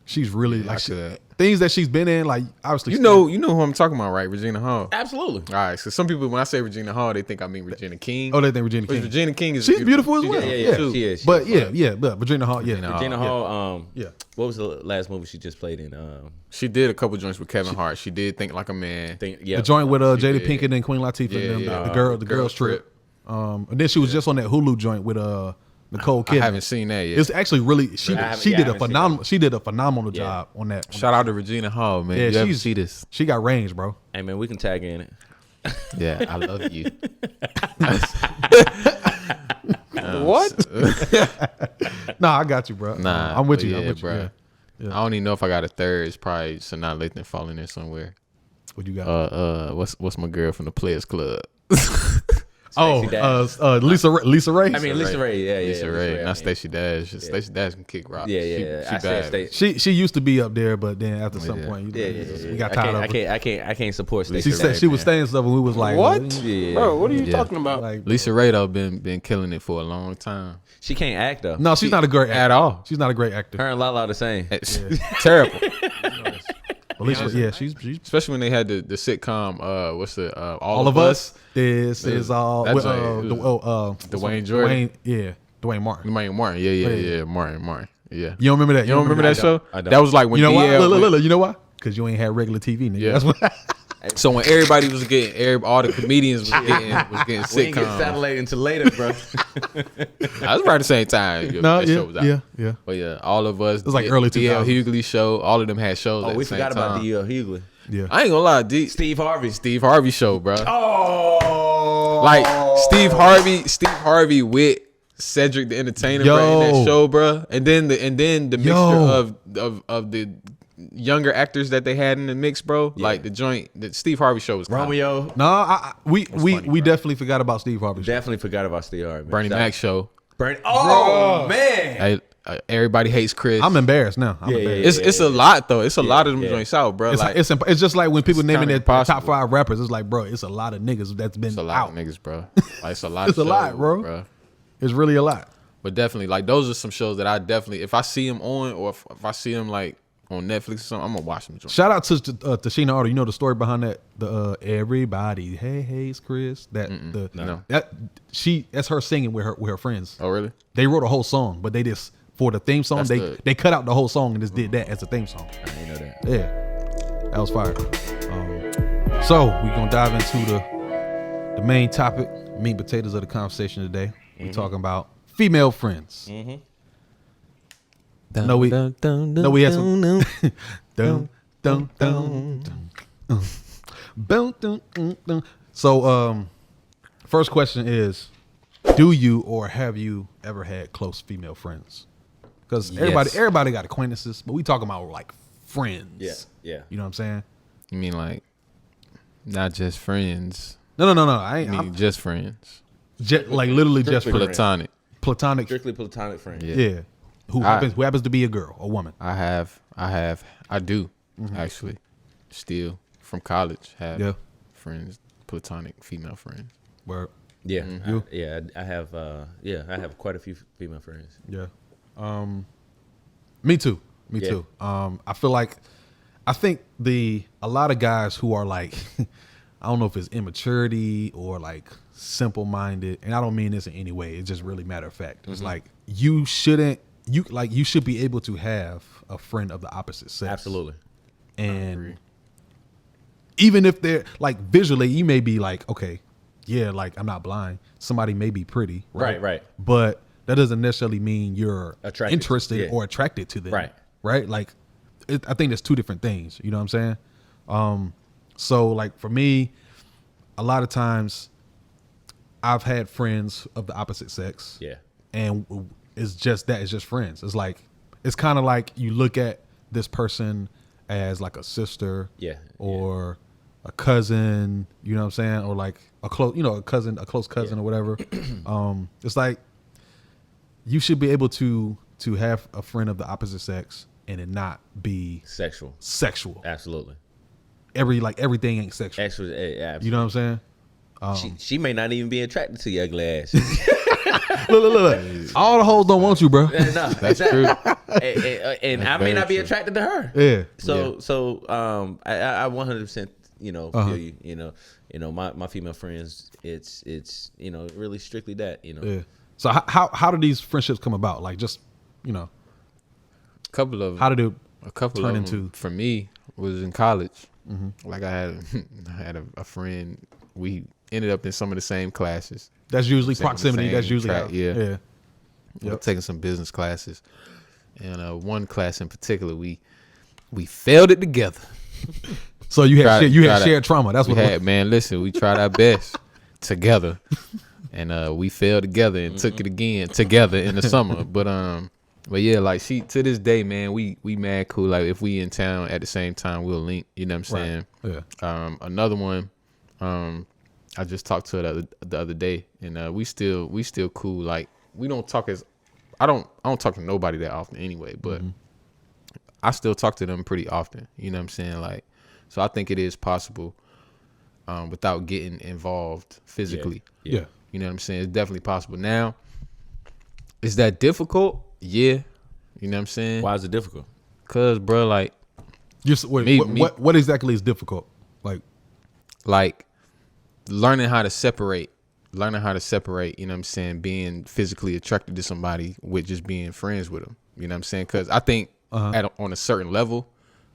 [SPEAKER 2] She's really
[SPEAKER 4] I could.
[SPEAKER 2] things that she's been in. Like obviously,
[SPEAKER 4] You know who I'm talking about, right? Regina Hall.
[SPEAKER 3] Absolutely.
[SPEAKER 4] All right. So some people, when I say Regina Hall, they think I mean Regina King.
[SPEAKER 2] Oh, they think Regina
[SPEAKER 4] But
[SPEAKER 2] King.
[SPEAKER 4] Regina King is
[SPEAKER 2] She's beautiful as well.
[SPEAKER 3] Yeah,
[SPEAKER 2] Yeah.
[SPEAKER 3] she is.
[SPEAKER 2] But but Regina Hall, yeah.
[SPEAKER 3] Regina Hall.
[SPEAKER 2] Yeah.
[SPEAKER 3] What was the last movie she just played in?
[SPEAKER 4] She did a couple joints with Kevin Hart. She did Think Like a Man.
[SPEAKER 2] The joint with Jada
[SPEAKER 4] did.
[SPEAKER 2] Pinkett and Queen Latifah and them,
[SPEAKER 4] Yeah.
[SPEAKER 2] the girls trip. And then she was just on that Hulu joint with Nicole Kidman.
[SPEAKER 4] I haven't seen that yet.
[SPEAKER 2] It's actually really she
[SPEAKER 3] I
[SPEAKER 2] did a
[SPEAKER 3] haven't
[SPEAKER 2] phenomenal job on that.
[SPEAKER 4] Shout out to Regina Hall, man.
[SPEAKER 2] Yeah,
[SPEAKER 4] you ever see this?
[SPEAKER 2] She got range, bro.
[SPEAKER 3] Hey man, we can tag in it.
[SPEAKER 4] Yeah, I love you.
[SPEAKER 2] What? Nah, I got you, bro.
[SPEAKER 4] Nah,
[SPEAKER 2] I'm with
[SPEAKER 4] but
[SPEAKER 2] you. I'm
[SPEAKER 4] yeah,
[SPEAKER 2] with you.
[SPEAKER 4] bruh.
[SPEAKER 2] Yeah.
[SPEAKER 4] I don't even know if I got a third. It's probably Sanaa Lathan falling there somewhere.
[SPEAKER 2] What you got?
[SPEAKER 4] What's my girl from the Players Club?
[SPEAKER 2] Lisa Ray.
[SPEAKER 3] I mean, Lisa Ray. Yeah,
[SPEAKER 4] Lisa Ray, not
[SPEAKER 3] mean,
[SPEAKER 4] Stacey Dash. Stacey Dash can kick rock.
[SPEAKER 3] Yeah.
[SPEAKER 4] She
[SPEAKER 3] I said
[SPEAKER 4] bad.
[SPEAKER 2] She used to be up there, but then after some
[SPEAKER 4] Yeah.
[SPEAKER 2] point,
[SPEAKER 3] Yeah.
[SPEAKER 2] we got tired of her.
[SPEAKER 3] I can't support
[SPEAKER 2] She
[SPEAKER 3] Stacey.
[SPEAKER 2] said she was saying stuff, and we was like,
[SPEAKER 3] Yeah.
[SPEAKER 4] Bro, what are you
[SPEAKER 2] Yeah.
[SPEAKER 4] talking about?
[SPEAKER 2] Like,
[SPEAKER 4] Lisa Ray though been killing it for a long time.
[SPEAKER 3] She can't act though.
[SPEAKER 2] no, she's not a great actor.
[SPEAKER 4] At all.
[SPEAKER 2] She's not a great actor.
[SPEAKER 3] Her and Lala the same.
[SPEAKER 4] It's terrible.
[SPEAKER 2] But Lisa, she's
[SPEAKER 4] Especially when they had the sitcom. What's the
[SPEAKER 2] all of us. This is all
[SPEAKER 4] That's
[SPEAKER 2] Dwayne
[SPEAKER 4] Jordan.
[SPEAKER 2] Dwayne Martin.
[SPEAKER 4] Martin. Yeah. Martin. Yeah.
[SPEAKER 2] You don't remember that?
[SPEAKER 4] You don't remember that show?
[SPEAKER 3] I don't.
[SPEAKER 4] That was like when
[SPEAKER 2] You know why?
[SPEAKER 4] DL
[SPEAKER 2] Look, you know why? Because you ain't had regular TV, nigga.
[SPEAKER 4] Yeah.
[SPEAKER 2] That's why.
[SPEAKER 4] So when everybody was getting, all the comedians was getting
[SPEAKER 3] We didn't get
[SPEAKER 4] sitcoms.
[SPEAKER 3] satellite until later, bro.
[SPEAKER 4] I was right at the same time.
[SPEAKER 2] No,
[SPEAKER 4] that show was out.
[SPEAKER 2] yeah.
[SPEAKER 4] But yeah, all of us. It
[SPEAKER 2] was like early
[SPEAKER 4] DL
[SPEAKER 2] 2000s.
[SPEAKER 4] Hughley show. All of them had shows.
[SPEAKER 3] Oh,
[SPEAKER 4] at
[SPEAKER 3] we
[SPEAKER 4] the same
[SPEAKER 3] forgot about
[SPEAKER 4] time.
[SPEAKER 3] D.L. Hughley.
[SPEAKER 2] Yeah.
[SPEAKER 4] I ain't gonna lie,
[SPEAKER 3] Steve Harvey.
[SPEAKER 4] Steve Harvey show, bro.
[SPEAKER 3] Oh,
[SPEAKER 4] Like Steve Harvey with Cedric the Entertainer, bro, in that show, bro. And then the mixture of the younger actors that they had in the mix, bro. Yeah. Like the Steve Harvey show was
[SPEAKER 3] Romeo.
[SPEAKER 2] No, we definitely forgot about Steve Harvey.
[SPEAKER 3] Definitely forgot about Steve Harvey.
[SPEAKER 4] Bernie Mac show.
[SPEAKER 3] Oh man.
[SPEAKER 4] Hey, Everybody Hates Chris.
[SPEAKER 2] I'm embarrassed now.
[SPEAKER 4] It's a lot though. It's a lot of them joints out, bro.
[SPEAKER 2] It's just like when people naming their top 5 rappers. It's like, bro, it's a lot of niggas that's been
[SPEAKER 4] It's a lot
[SPEAKER 2] out.
[SPEAKER 4] of niggas, bro. Like, it's a lot.
[SPEAKER 2] It's a lot, bro. It's really a lot.
[SPEAKER 4] But definitely, like, those are some shows that I definitely, if I see them on, or if I see them like on Netflix or something, I'm gonna watch them.
[SPEAKER 2] Shout out to Tashina Ardo. You know the story behind that? The Everybody Hates Chris. That's her singing with her friends.
[SPEAKER 4] Oh really?
[SPEAKER 2] They wrote a whole song, but they just for the theme song they cut out the whole song and just did that as a theme song.
[SPEAKER 3] I didn't know that.
[SPEAKER 2] Yeah, that was fire. So we gonna dive into the main topic, meat and potatoes of the conversation today. We talking about female friends. No, we had some. So, first question is, do you or have you ever had close female friends? Because everybody got acquaintances, but we talking about like friends.
[SPEAKER 3] Yeah.
[SPEAKER 2] You know what I'm saying?
[SPEAKER 4] You mean like not just friends?
[SPEAKER 2] No.
[SPEAKER 4] I mean just friends.
[SPEAKER 2] Like literally just
[SPEAKER 4] platonic.
[SPEAKER 2] Platonic.
[SPEAKER 3] Strictly platonic friends.
[SPEAKER 2] Yeah. Who happens to be a girl, a woman?
[SPEAKER 4] I do actually still from college have friends, platonic female friends.
[SPEAKER 2] Where?
[SPEAKER 3] Yeah. I have quite a few female friends.
[SPEAKER 2] Yeah. Me too. I think a lot of guys who are like I don't know if it's immaturity or like simple minded, and I don't mean this in any way. It's just really matter of fact. It's like you should be able to have a friend of the opposite sex.
[SPEAKER 3] Absolutely.
[SPEAKER 2] And even if they're like visually, you may be like, okay, yeah, like I'm not blind. Somebody may be pretty,
[SPEAKER 3] right.
[SPEAKER 2] But that doesn't necessarily mean you're interested or attracted to them, right? Like, I think there's two different things. You know what I'm saying? So like for me, a lot of times I've had friends of the opposite sex.
[SPEAKER 3] Yeah.
[SPEAKER 2] And it's just friends. It's like, it's kind of like you look at this person as like a sister or a cousin, you know what I'm saying? Or like a close cousin or whatever. It's like you should be able to have a friend of the opposite sex and it not be
[SPEAKER 3] sexual. Absolutely.
[SPEAKER 2] Everything ain't sexual.
[SPEAKER 3] Absolutely.
[SPEAKER 2] You know what I'm
[SPEAKER 3] saying? She may not even be attracted to your ugly ass.
[SPEAKER 2] Look. All the hoes don't want you, bro.
[SPEAKER 3] No,
[SPEAKER 4] that's true.
[SPEAKER 3] And I may not be attracted to her.
[SPEAKER 2] Yeah.
[SPEAKER 3] So I 100% feel you. My female friends, it's really strictly that.
[SPEAKER 2] Yeah. So how do these friendships come about? Like just
[SPEAKER 4] a couple of
[SPEAKER 2] turn into?
[SPEAKER 4] For me was in college. Like I had a friend. We ended up in some of the same classes.
[SPEAKER 2] That's usually proximity. That's usually
[SPEAKER 4] track,
[SPEAKER 2] yeah.
[SPEAKER 4] We were taking some business classes, and one class in particular, we failed it together.
[SPEAKER 2] So you had shared trauma. That's what
[SPEAKER 4] had. Man, listen, we tried our best together, and we failed together and took it again together in the summer. But yeah, like she to this day, man, we mad cool. Like if we in town at the same time, we'll link. You know what I'm saying?
[SPEAKER 2] Right. Yeah.
[SPEAKER 4] Another one, I just talked to her the other day, and we still cool. Like we don't talk I don't talk to nobody that often anyway, but I still talk to them pretty often. You know what I'm saying? Like, so I think it is possible, without getting involved physically.
[SPEAKER 2] Yeah.
[SPEAKER 4] You know what I'm saying? It's definitely possible. Now, is that difficult? Yeah. You know what I'm saying?
[SPEAKER 3] Why is it difficult?
[SPEAKER 4] Cause, bro, like,
[SPEAKER 2] what exactly is difficult?
[SPEAKER 4] Like learning how to separate, you know what I'm saying, being physically attracted to somebody with just being friends with them. You know what I'm saying? Because I think on a certain level,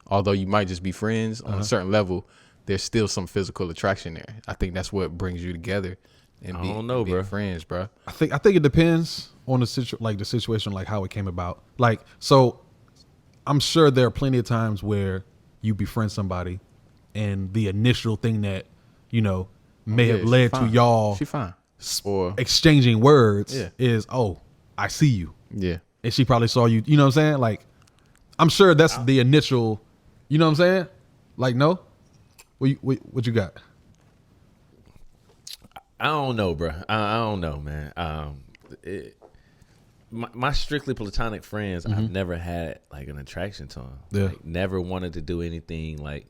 [SPEAKER 4] although you might just be friends, on a certain level, there's still some physical attraction there. I think that's what brings you together and being friends, bro.
[SPEAKER 2] I think it depends on the situation, like how it came about. Like, so I'm sure there are plenty of times where you befriend somebody and the initial thing that, may have led to y'all
[SPEAKER 4] she fine. Or
[SPEAKER 2] exchanging words
[SPEAKER 4] Yeah.
[SPEAKER 2] is, oh, I see you.
[SPEAKER 4] yeah.
[SPEAKER 2] And she probably saw you. You know what I'm saying? Like, I'm sure that's the initial. You know what I'm saying? Like, no. What you got?
[SPEAKER 3] I don't know, bro. I don't know, man. My strictly platonic friends, I've never had like an attraction to them.
[SPEAKER 2] Yeah.
[SPEAKER 3] Like, never wanted to do anything like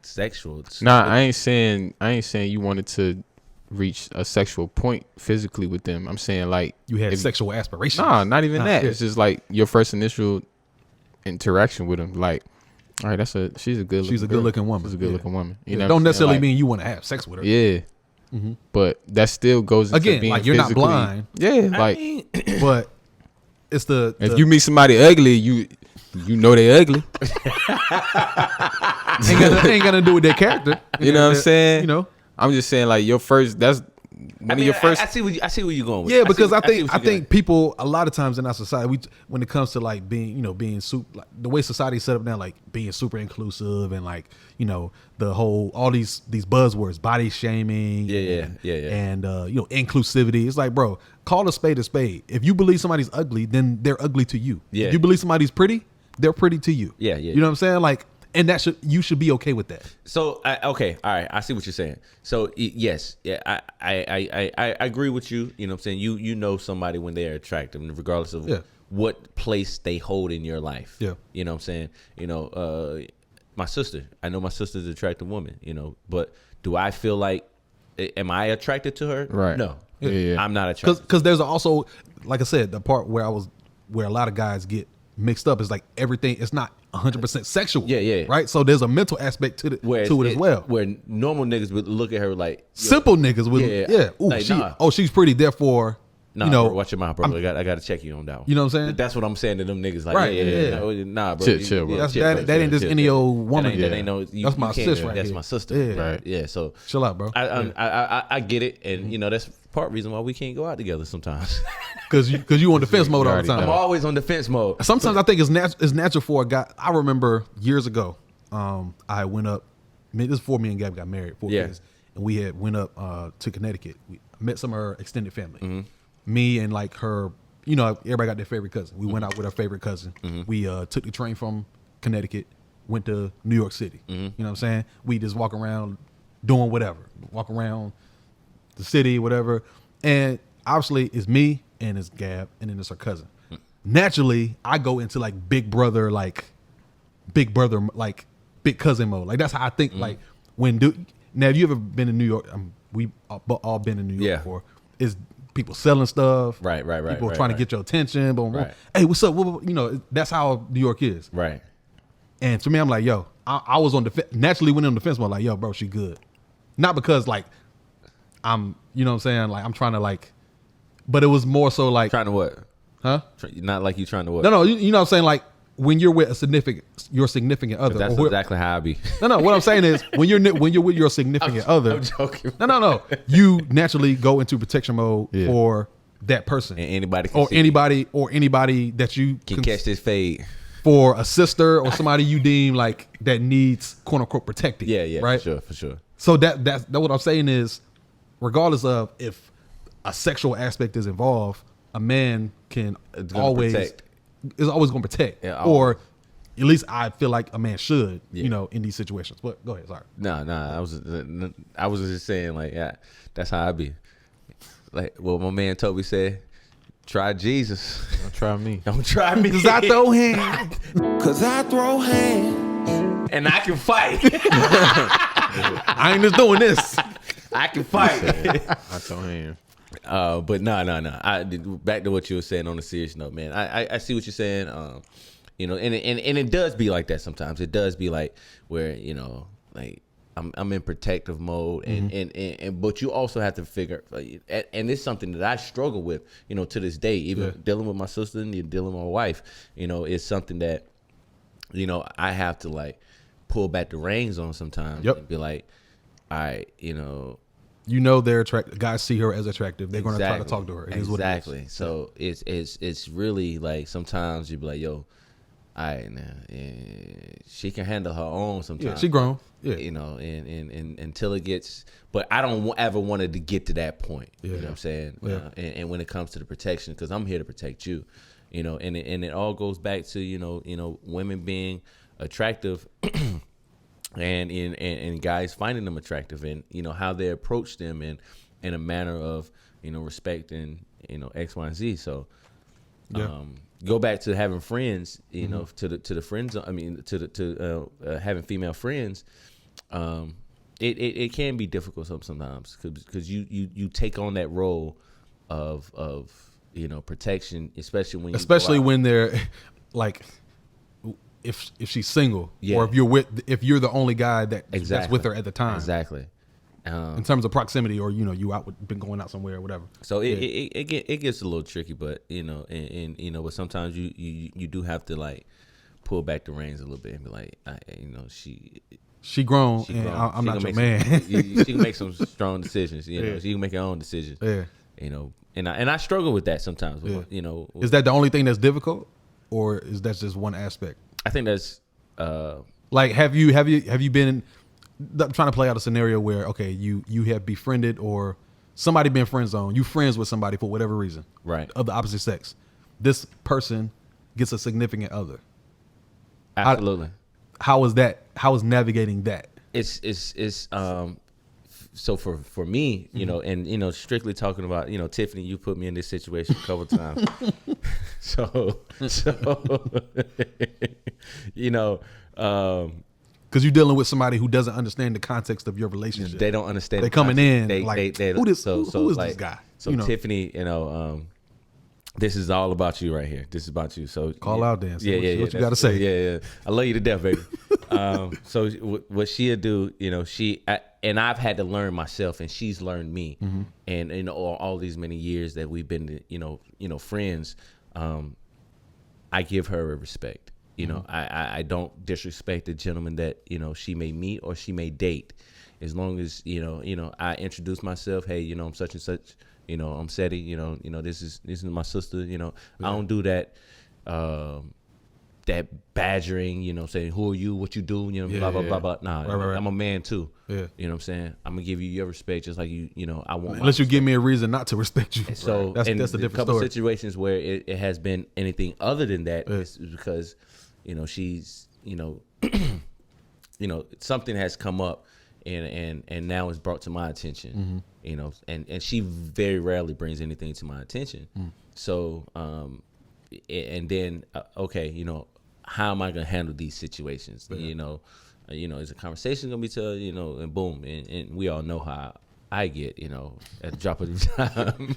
[SPEAKER 3] sexual.
[SPEAKER 4] Nah, I ain't saying you wanted to reach a sexual point physically with them. I'm saying like
[SPEAKER 2] You had sexual aspirations.
[SPEAKER 4] Nah, not even that.
[SPEAKER 2] Yeah.
[SPEAKER 4] It's just like your first initial interaction with them. Like, all right, she's a good
[SPEAKER 2] good-looking woman.
[SPEAKER 4] She's a good looking woman. You know,
[SPEAKER 2] Don't necessarily
[SPEAKER 4] like,
[SPEAKER 2] mean you want to have sex with her.
[SPEAKER 4] Yeah. But that still goes into
[SPEAKER 2] Again,
[SPEAKER 4] being
[SPEAKER 2] like, you're not
[SPEAKER 4] physically-
[SPEAKER 2] blind.
[SPEAKER 4] Yeah, like
[SPEAKER 2] But it's the
[SPEAKER 4] if you meet somebody ugly, you know they ugly.
[SPEAKER 2] ain't gonna do with their character.
[SPEAKER 4] You know what I'm saying?
[SPEAKER 2] You know.
[SPEAKER 4] I'm just saying like your first. That's one of your first.
[SPEAKER 3] I see where you're going with.
[SPEAKER 2] Yeah, because I
[SPEAKER 3] see what you're
[SPEAKER 2] think people a lot of times in our society, when it comes to like being super, like the way society's set up now, like being super inclusive and like all these buzzwords, body shaming,
[SPEAKER 3] Yeah.
[SPEAKER 2] and inclusivity. It's like, bro, call a spade a spade. If you believe somebody's ugly, then they're ugly to you.
[SPEAKER 3] Yeah.
[SPEAKER 2] If you believe somebody's pretty, they're pretty to you.
[SPEAKER 3] Yeah.
[SPEAKER 2] You know what I'm saying? Like, and you should be okay with that.
[SPEAKER 3] So okay, all right, I see what you're saying. So yes, yeah, I agree with you. You know what I'm saying? You know somebody when they're attractive, regardless of what place they hold in your life.
[SPEAKER 2] Yeah.
[SPEAKER 3] You know what I'm saying? My sister. I know my sister's an attractive woman. But do I feel like am I attracted to her?
[SPEAKER 4] Right.
[SPEAKER 3] No.
[SPEAKER 4] Yeah.
[SPEAKER 3] I'm not attracted.
[SPEAKER 2] Because there's also, like I said, the part where a lot of guys get mixed up is like everything. It's not 100% sexual.
[SPEAKER 3] Yeah.
[SPEAKER 2] Right. So there's a mental aspect to it as well.
[SPEAKER 3] Where normal niggas would look at her like
[SPEAKER 2] Simple niggas would. Yeah. Ooh,
[SPEAKER 3] like, nah.
[SPEAKER 2] she's pretty. Therefore,
[SPEAKER 3] Nah, bro, watch your mouth, bro. I got to check you on that one.
[SPEAKER 2] You know what I'm saying?
[SPEAKER 3] That's what I'm saying to them niggas. Like,
[SPEAKER 2] Right,
[SPEAKER 3] yeah.
[SPEAKER 2] yeah.
[SPEAKER 3] Nah, bro.
[SPEAKER 4] Chill, bro.
[SPEAKER 2] that ain't just any old woman.
[SPEAKER 3] That ain't no.
[SPEAKER 2] That's my sis right
[SPEAKER 3] That's
[SPEAKER 2] here.
[SPEAKER 3] my sister.
[SPEAKER 2] Yeah.
[SPEAKER 3] Right. Yeah. So
[SPEAKER 2] Chill out, bro.
[SPEAKER 3] I get it, and that's part reason why we can't go out together sometimes.
[SPEAKER 2] Because you on defense mode all the time.
[SPEAKER 3] I'm always on defense mode.
[SPEAKER 2] Sometimes I think it's natural for a guy. I remember years ago, I went up. This is before me and Gab got married. 4 years, and we had went up to Connecticut. We met some of her extended family. Me and like her, everybody got their favorite cousin. We went out with our favorite cousin. We took the train from Connecticut, went to New York City. You know what I'm saying? We just walk around doing whatever, walk around the city, whatever. And obviously it's me and it's Gab and then it's her cousin. Naturally, I go into like big brother, like big cousin mode. Like that's how I think. Like now, have you ever been in New York? We all been in New York before. Is people selling stuff,
[SPEAKER 3] Right.
[SPEAKER 2] People trying to get your attention, boom, boom.
[SPEAKER 3] Right.
[SPEAKER 2] Hey, what's up? That's how New York is.
[SPEAKER 3] Right.
[SPEAKER 2] And to me, I'm like, yo, I was on naturally went on the fence mode, like, yo, bro, she good. Not because like I'm, you know what I'm saying? Like I'm trying to like, but it was more so like
[SPEAKER 3] Trying to what?
[SPEAKER 2] huh?
[SPEAKER 3] Not like you trying to what?
[SPEAKER 2] No, you know what I'm saying? Like when you're with your significant other.
[SPEAKER 3] That's exactly how I be.
[SPEAKER 2] No. What I'm saying is when you're with your significant other.
[SPEAKER 3] I'm joking.
[SPEAKER 2] No. You naturally go into protection mode for that person,
[SPEAKER 3] And anybody can
[SPEAKER 2] or
[SPEAKER 3] see
[SPEAKER 2] anybody that you
[SPEAKER 3] can catch this fade.
[SPEAKER 2] for a sister or somebody you deem like that needs quote unquote protecting.
[SPEAKER 3] Yeah.
[SPEAKER 2] Right.
[SPEAKER 3] For sure.
[SPEAKER 2] So that's what I'm saying is, regardless of if a sexual aspect is involved, a man can always
[SPEAKER 3] protect.
[SPEAKER 2] is always going to protect,
[SPEAKER 3] Yeah,
[SPEAKER 2] or at least I feel like a man should, in these situations. But go ahead, sorry.
[SPEAKER 3] No. I was just saying like, yeah, that's how I be. Like what my man Toby said. Try Jesus.
[SPEAKER 4] Don't try me.
[SPEAKER 3] Don't try me.
[SPEAKER 2] Cause I throw hands.
[SPEAKER 5] Cause I throw hands.
[SPEAKER 3] And I can fight.
[SPEAKER 2] I ain't just doing this.
[SPEAKER 3] I can fight.
[SPEAKER 4] I told him.
[SPEAKER 3] But no. Back to what you were saying on the serious note, man. I see what you're saying. And it does be like that sometimes. It does be like where like I'm in protective mode, and but you also have to figure, and it's something that I struggle with, to this day, even dealing with my sister and dealing with my wife. It's something that I have to like pull back the reins on sometimes.
[SPEAKER 2] Yep.
[SPEAKER 3] And be like, all right,
[SPEAKER 2] They're attractive. Guys see her as attractive. They're going to try to talk to her. It is what it is.
[SPEAKER 3] Exactly. So it's really like sometimes you be like, yo, all right, now, she can handle her own sometimes.
[SPEAKER 2] Yeah, she grown. Yeah.
[SPEAKER 3] You know, and until it gets, but I don't ever want it to get to that point.
[SPEAKER 2] Yeah.
[SPEAKER 3] You know what I'm saying?
[SPEAKER 2] Yeah.
[SPEAKER 3] And when it comes to the protection, because I'm here to protect you, you know, and it all goes back to, you know, women being attractive and guys finding them attractive, and, you know, how they approach them in a manner of, you know, respect and, you know, X, Y, and Z. So, go back to having friends, you know, to the friends. I mean, to having female friends. It can be difficult sometimes because you take on that role of you know, protection, especially when
[SPEAKER 2] they're like, if she's single,
[SPEAKER 3] Yeah.
[SPEAKER 2] or if you're the only guy that's with her at the time.
[SPEAKER 3] Exactly.
[SPEAKER 2] In terms of proximity, or, you know, you been going out somewhere or whatever.
[SPEAKER 3] So it gets a little tricky, but, you know, and you know, but sometimes you do have to, like, pull back the reins a little bit and be like, you know,
[SPEAKER 2] she grown, and I'm not your man.
[SPEAKER 3] She can make some strong decisions. You know, she can make her own decisions.
[SPEAKER 2] Yeah.
[SPEAKER 3] You know, and I struggle with that sometimes.
[SPEAKER 2] Yeah.
[SPEAKER 3] You know,
[SPEAKER 2] Is that the only thing that's difficult, or is that just one aspect?
[SPEAKER 3] I think that's
[SPEAKER 2] like, have you been? I'm trying to play out a scenario where, okay, you have befriended, or somebody been friend zone. You friends with somebody for whatever reason,
[SPEAKER 3] right,
[SPEAKER 2] of the opposite sex. This person gets a significant other.
[SPEAKER 3] Absolutely.
[SPEAKER 2] How is that? How is navigating that?
[SPEAKER 3] It's so for me, you know, and, you know, strictly talking about, you know, Tiffany, you put me in this situation a couple times. so you know,
[SPEAKER 2] because you're dealing with somebody who doesn't understand the context of your relationship.
[SPEAKER 3] They don't understand.
[SPEAKER 2] They coming in
[SPEAKER 3] they,
[SPEAKER 2] like,
[SPEAKER 3] they,
[SPEAKER 2] who is
[SPEAKER 3] like,
[SPEAKER 2] this guy?
[SPEAKER 3] So,
[SPEAKER 2] you know.
[SPEAKER 3] Tiffany, you know, this is all about you right here. This is about you. So
[SPEAKER 2] call out, Dan.
[SPEAKER 3] Yeah.
[SPEAKER 2] What you got to say?
[SPEAKER 3] Yeah. I love you to death, baby. So what she'll do, you know, and I've had to learn myself, and she's learned me, and, you know, all these many years that we've been, you know, friends. I give her a respect. You know, I don't disrespect the gentleman that, you know, she may meet or she may date, as long as, you know, I introduce myself. Hey, you know, I'm such and such. You know, I'm Seti. You know, this is my sister. You know, I don't do that. That badgering. You know, saying who are you, what you do. You know, blah blah. Nah,
[SPEAKER 2] right.
[SPEAKER 3] I'm a man too.
[SPEAKER 2] Yeah.
[SPEAKER 3] You know what I'm saying? I'm gonna give you your respect, just like you know, I want.
[SPEAKER 2] Unless you give me a reason not to respect you.
[SPEAKER 3] So
[SPEAKER 2] that's a
[SPEAKER 3] a
[SPEAKER 2] different
[SPEAKER 3] couple
[SPEAKER 2] story.
[SPEAKER 3] situations where it has been anything other than that is because, you know, she's, you know, you know, something has come up, and now it's brought to my attention. You know, and she very rarely brings anything to my attention. So and then okay, you know, how am I gonna handle these situations? You know, is a conversation gonna be to, you know, and boom, and we all know how I get, you know, at the drop of the time.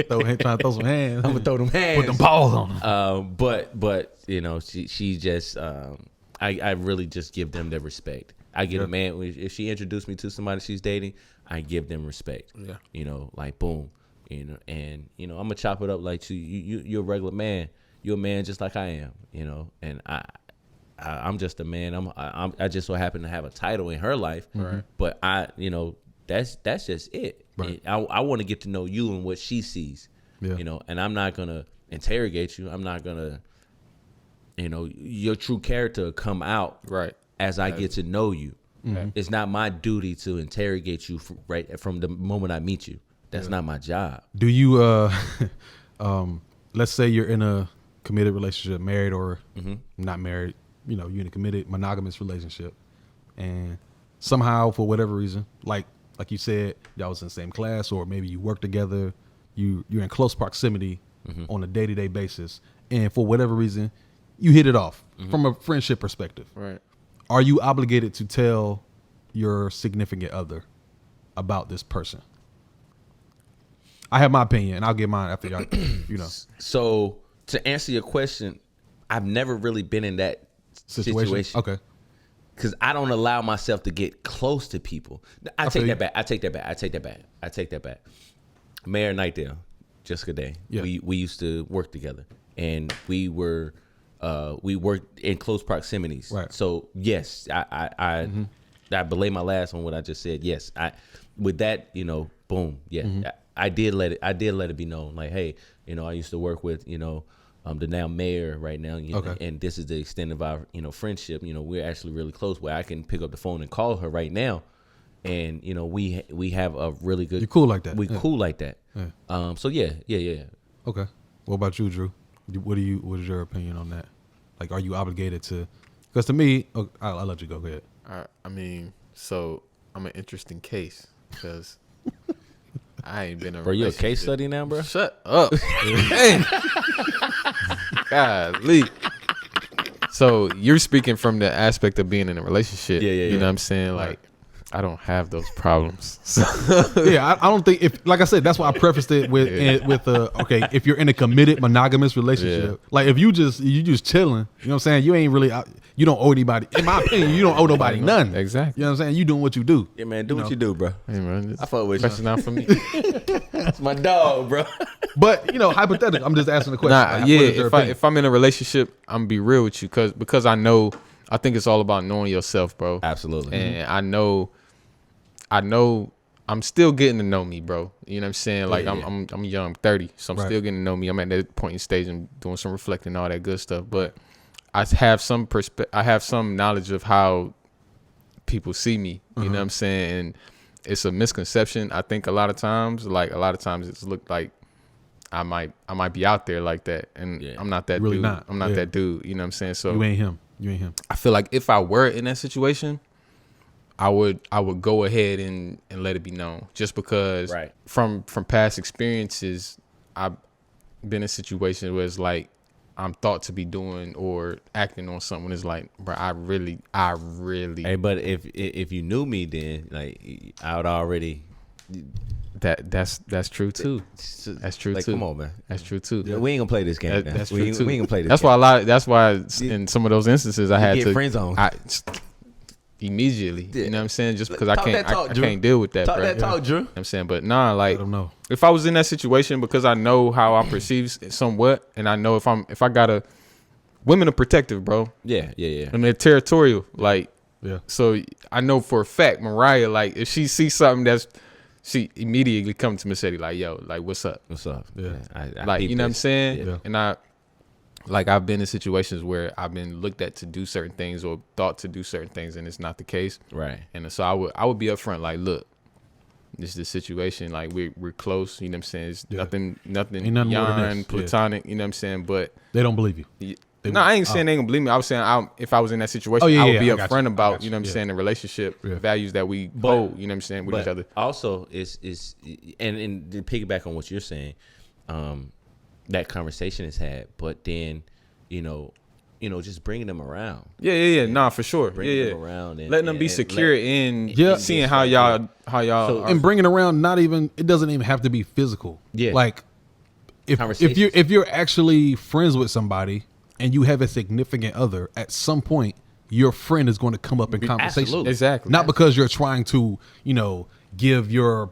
[SPEAKER 2] Trying to throw some hands.
[SPEAKER 3] I'm gonna throw them hands,
[SPEAKER 2] put them balls on them.
[SPEAKER 3] But you know, she just I really just give them their respect. I give a man, if she introduced me to somebody she's dating, I give them respect. Yeah, you know, like boom, you know, and, you know, I'm gonna chop it up like you're a regular man. You're a man just like I am, you know, and I'm just a man. I just so happen to have a title in her life, right? But you know, that's just it.
[SPEAKER 2] Right.
[SPEAKER 3] I want to get to know you and what she sees, you know, and I'm not gonna interrogate you. I'm not gonna, you know, your true character come out
[SPEAKER 4] Right.
[SPEAKER 3] as I get to know you. It's not my duty to interrogate you from the moment I meet you. That's not my job.
[SPEAKER 2] Do you let's say you're in a committed relationship, married or not married, you know, you're in a committed monogamous relationship, and somehow for whatever reason, like you said, y'all was in the same class, or maybe you work together, you're in close proximity on a day-to-day basis, and for whatever reason you hit it off from a friendship perspective.
[SPEAKER 4] Right.
[SPEAKER 2] Are you obligated to tell your significant other about this person? I have my opinion, and I'll get mine after y'all, you know.
[SPEAKER 3] So to answer your question, I've never really been in that situation.
[SPEAKER 2] Okay.
[SPEAKER 3] Because I don't allow myself to get close to people. I take that back. Mayor Nightdale, Jessica Day. Yeah. We used to work together, and we worked in close proximities. Right. So yes, I belay my last on what I just said. Yes, with that, you know, boom. Yeah, I did let it be known. Like, hey, you know, I used to work with, you know, the now mayor right now. You know,
[SPEAKER 2] Okay.
[SPEAKER 3] and this is the extent of our friendship. We're actually really close. Where I can pick up the phone and call her right now, and we have a really good.
[SPEAKER 2] You cool like that?
[SPEAKER 3] We cool like that.
[SPEAKER 2] Yeah.
[SPEAKER 3] So yeah.
[SPEAKER 2] Okay. What about you, Drew? What is your opinion on that? Like, are you obligated to? Because to me, I'll let you go. Go ahead.
[SPEAKER 4] I mean, so I'm an interesting case because I ain't been in a
[SPEAKER 3] Bro, you a
[SPEAKER 4] relationship.
[SPEAKER 3] case study now, bro?
[SPEAKER 4] Shut up. Dang. Golly. So you're speaking from the aspect of being in a relationship.
[SPEAKER 3] Yeah.
[SPEAKER 4] You know what I'm saying? Like, I don't have those problems. So
[SPEAKER 2] Yeah, I don't think like I said, that's why I prefaced it with okay, if you're in a committed monogamous relationship, like if you just chilling, you know what I'm saying? You ain't really you don't owe anybody. In my opinion, you don't owe nobody nothing.
[SPEAKER 4] Exactly.
[SPEAKER 2] You know what I'm saying? You doing what you do.
[SPEAKER 3] Yeah, man, do what you do, bro.
[SPEAKER 4] Hey, man,
[SPEAKER 3] I fuck with
[SPEAKER 4] question
[SPEAKER 3] you.
[SPEAKER 4] out for me.
[SPEAKER 3] That's my dog, bro.
[SPEAKER 2] But hypothetically, I'm just asking the question.
[SPEAKER 4] Nah,
[SPEAKER 2] Like,
[SPEAKER 4] yeah.
[SPEAKER 2] what is your opinion?
[SPEAKER 4] If I'm in a relationship, I'm gonna be real with you because I know. I think it's all about knowing yourself, bro.
[SPEAKER 3] Absolutely.
[SPEAKER 4] And I know. I'm still getting to know me, bro. You know what I'm saying? Like
[SPEAKER 3] Yeah.
[SPEAKER 4] I'm young, I'm 30, so I'm
[SPEAKER 2] Right.
[SPEAKER 4] still getting to know me. I'm at that point in stage and doing some reflecting, all that good stuff. But I have some I have some knowledge of how people see me. You know what I'm saying? And it's a misconception. I think a lot of times it's looked like I might be out there like that, and
[SPEAKER 3] Yeah.
[SPEAKER 4] I'm not that
[SPEAKER 2] Really
[SPEAKER 4] dude.
[SPEAKER 2] not.
[SPEAKER 4] I'm not
[SPEAKER 2] Yeah.
[SPEAKER 4] that dude. You know what I'm saying? So
[SPEAKER 2] You ain't him.
[SPEAKER 4] I feel like if I were in that situation, I would go ahead and let it be known, just because
[SPEAKER 3] Right.
[SPEAKER 4] from past experiences, I've been in situations where it's like I'm thought to be doing or acting on something. It's like, bro, I really.
[SPEAKER 3] Hey, but if you knew me, then like I would already.
[SPEAKER 4] That's true too. That's true
[SPEAKER 3] like,
[SPEAKER 4] too.
[SPEAKER 3] Come on, man.
[SPEAKER 4] That's true too.
[SPEAKER 3] Yeah, we ain't gonna play this game.
[SPEAKER 4] That's
[SPEAKER 3] we
[SPEAKER 4] true
[SPEAKER 3] ain't,
[SPEAKER 4] too.
[SPEAKER 3] We ain't gonna play this.
[SPEAKER 4] That's
[SPEAKER 3] game.
[SPEAKER 4] why That's why in some of those instances I had
[SPEAKER 3] get
[SPEAKER 4] to
[SPEAKER 3] friendzoned.
[SPEAKER 4] Immediately.
[SPEAKER 3] Yeah.
[SPEAKER 4] You know what I'm saying? Just because
[SPEAKER 3] Talk that talk,
[SPEAKER 4] I
[SPEAKER 3] Drew.
[SPEAKER 4] can't deal with that,
[SPEAKER 3] Talk
[SPEAKER 4] bro.
[SPEAKER 3] that talk, Drew.
[SPEAKER 4] You know what I'm saying? But nah, like
[SPEAKER 2] Let 'em know.
[SPEAKER 4] if I was in that situation, because I know how I perceive somewhat, and I know if I gotta, women are protective, bro,
[SPEAKER 3] Yeah.
[SPEAKER 4] and they're territorial. Like,
[SPEAKER 2] Yeah.
[SPEAKER 4] so I know for a fact, Mariah, like if she sees something she immediately come to Mercedes like, yo, like what's up?
[SPEAKER 3] What's up?
[SPEAKER 2] Yeah.
[SPEAKER 3] I
[SPEAKER 4] Like,
[SPEAKER 3] peep
[SPEAKER 4] you know what I'm
[SPEAKER 3] this.
[SPEAKER 4] saying?
[SPEAKER 2] Yeah.
[SPEAKER 4] And I've been in situations where I've been looked at to do certain things or thought to do certain things, and it's not the case.
[SPEAKER 3] Right.
[SPEAKER 4] And so I would be upfront, like, look, this is the situation. Like we're close. You know what I'm saying? It's
[SPEAKER 2] Yeah.
[SPEAKER 4] nothing
[SPEAKER 2] Ain't nothing more than
[SPEAKER 4] beyond
[SPEAKER 2] this.
[SPEAKER 4] platonic. You know what I'm saying? But
[SPEAKER 2] They don't believe you.
[SPEAKER 4] no, I ain't saying they gonna believe me. I was saying if I was in that situation,
[SPEAKER 2] Oh, yeah,
[SPEAKER 4] I would
[SPEAKER 2] yeah,
[SPEAKER 4] be
[SPEAKER 2] I got
[SPEAKER 4] upfront
[SPEAKER 2] you. I
[SPEAKER 4] about
[SPEAKER 2] got
[SPEAKER 4] you know what I'm
[SPEAKER 2] you.
[SPEAKER 4] saying, the relationship
[SPEAKER 2] Yeah.
[SPEAKER 4] values that we hold. You know what I'm saying, with each other.
[SPEAKER 3] Also, is and to piggyback on what you're saying, that conversation is had, but then, just bringing them around.
[SPEAKER 4] Yeah. Nah, for sure.
[SPEAKER 3] Bringing them
[SPEAKER 4] Yeah.
[SPEAKER 3] around and
[SPEAKER 4] Letting them be
[SPEAKER 3] and
[SPEAKER 4] secure
[SPEAKER 3] let-
[SPEAKER 4] in
[SPEAKER 2] Yeah.
[SPEAKER 4] seeing how y'all
[SPEAKER 3] So-
[SPEAKER 4] are.
[SPEAKER 2] And bringing around, it doesn't even have to be physical.
[SPEAKER 3] Yeah.
[SPEAKER 2] Like if
[SPEAKER 3] Conversations.
[SPEAKER 2] you're actually friends with somebody and you have a significant other, at some point your friend is going to come up in conversation.
[SPEAKER 3] Absolutely.
[SPEAKER 4] Exactly.
[SPEAKER 2] Not because you're trying to, give your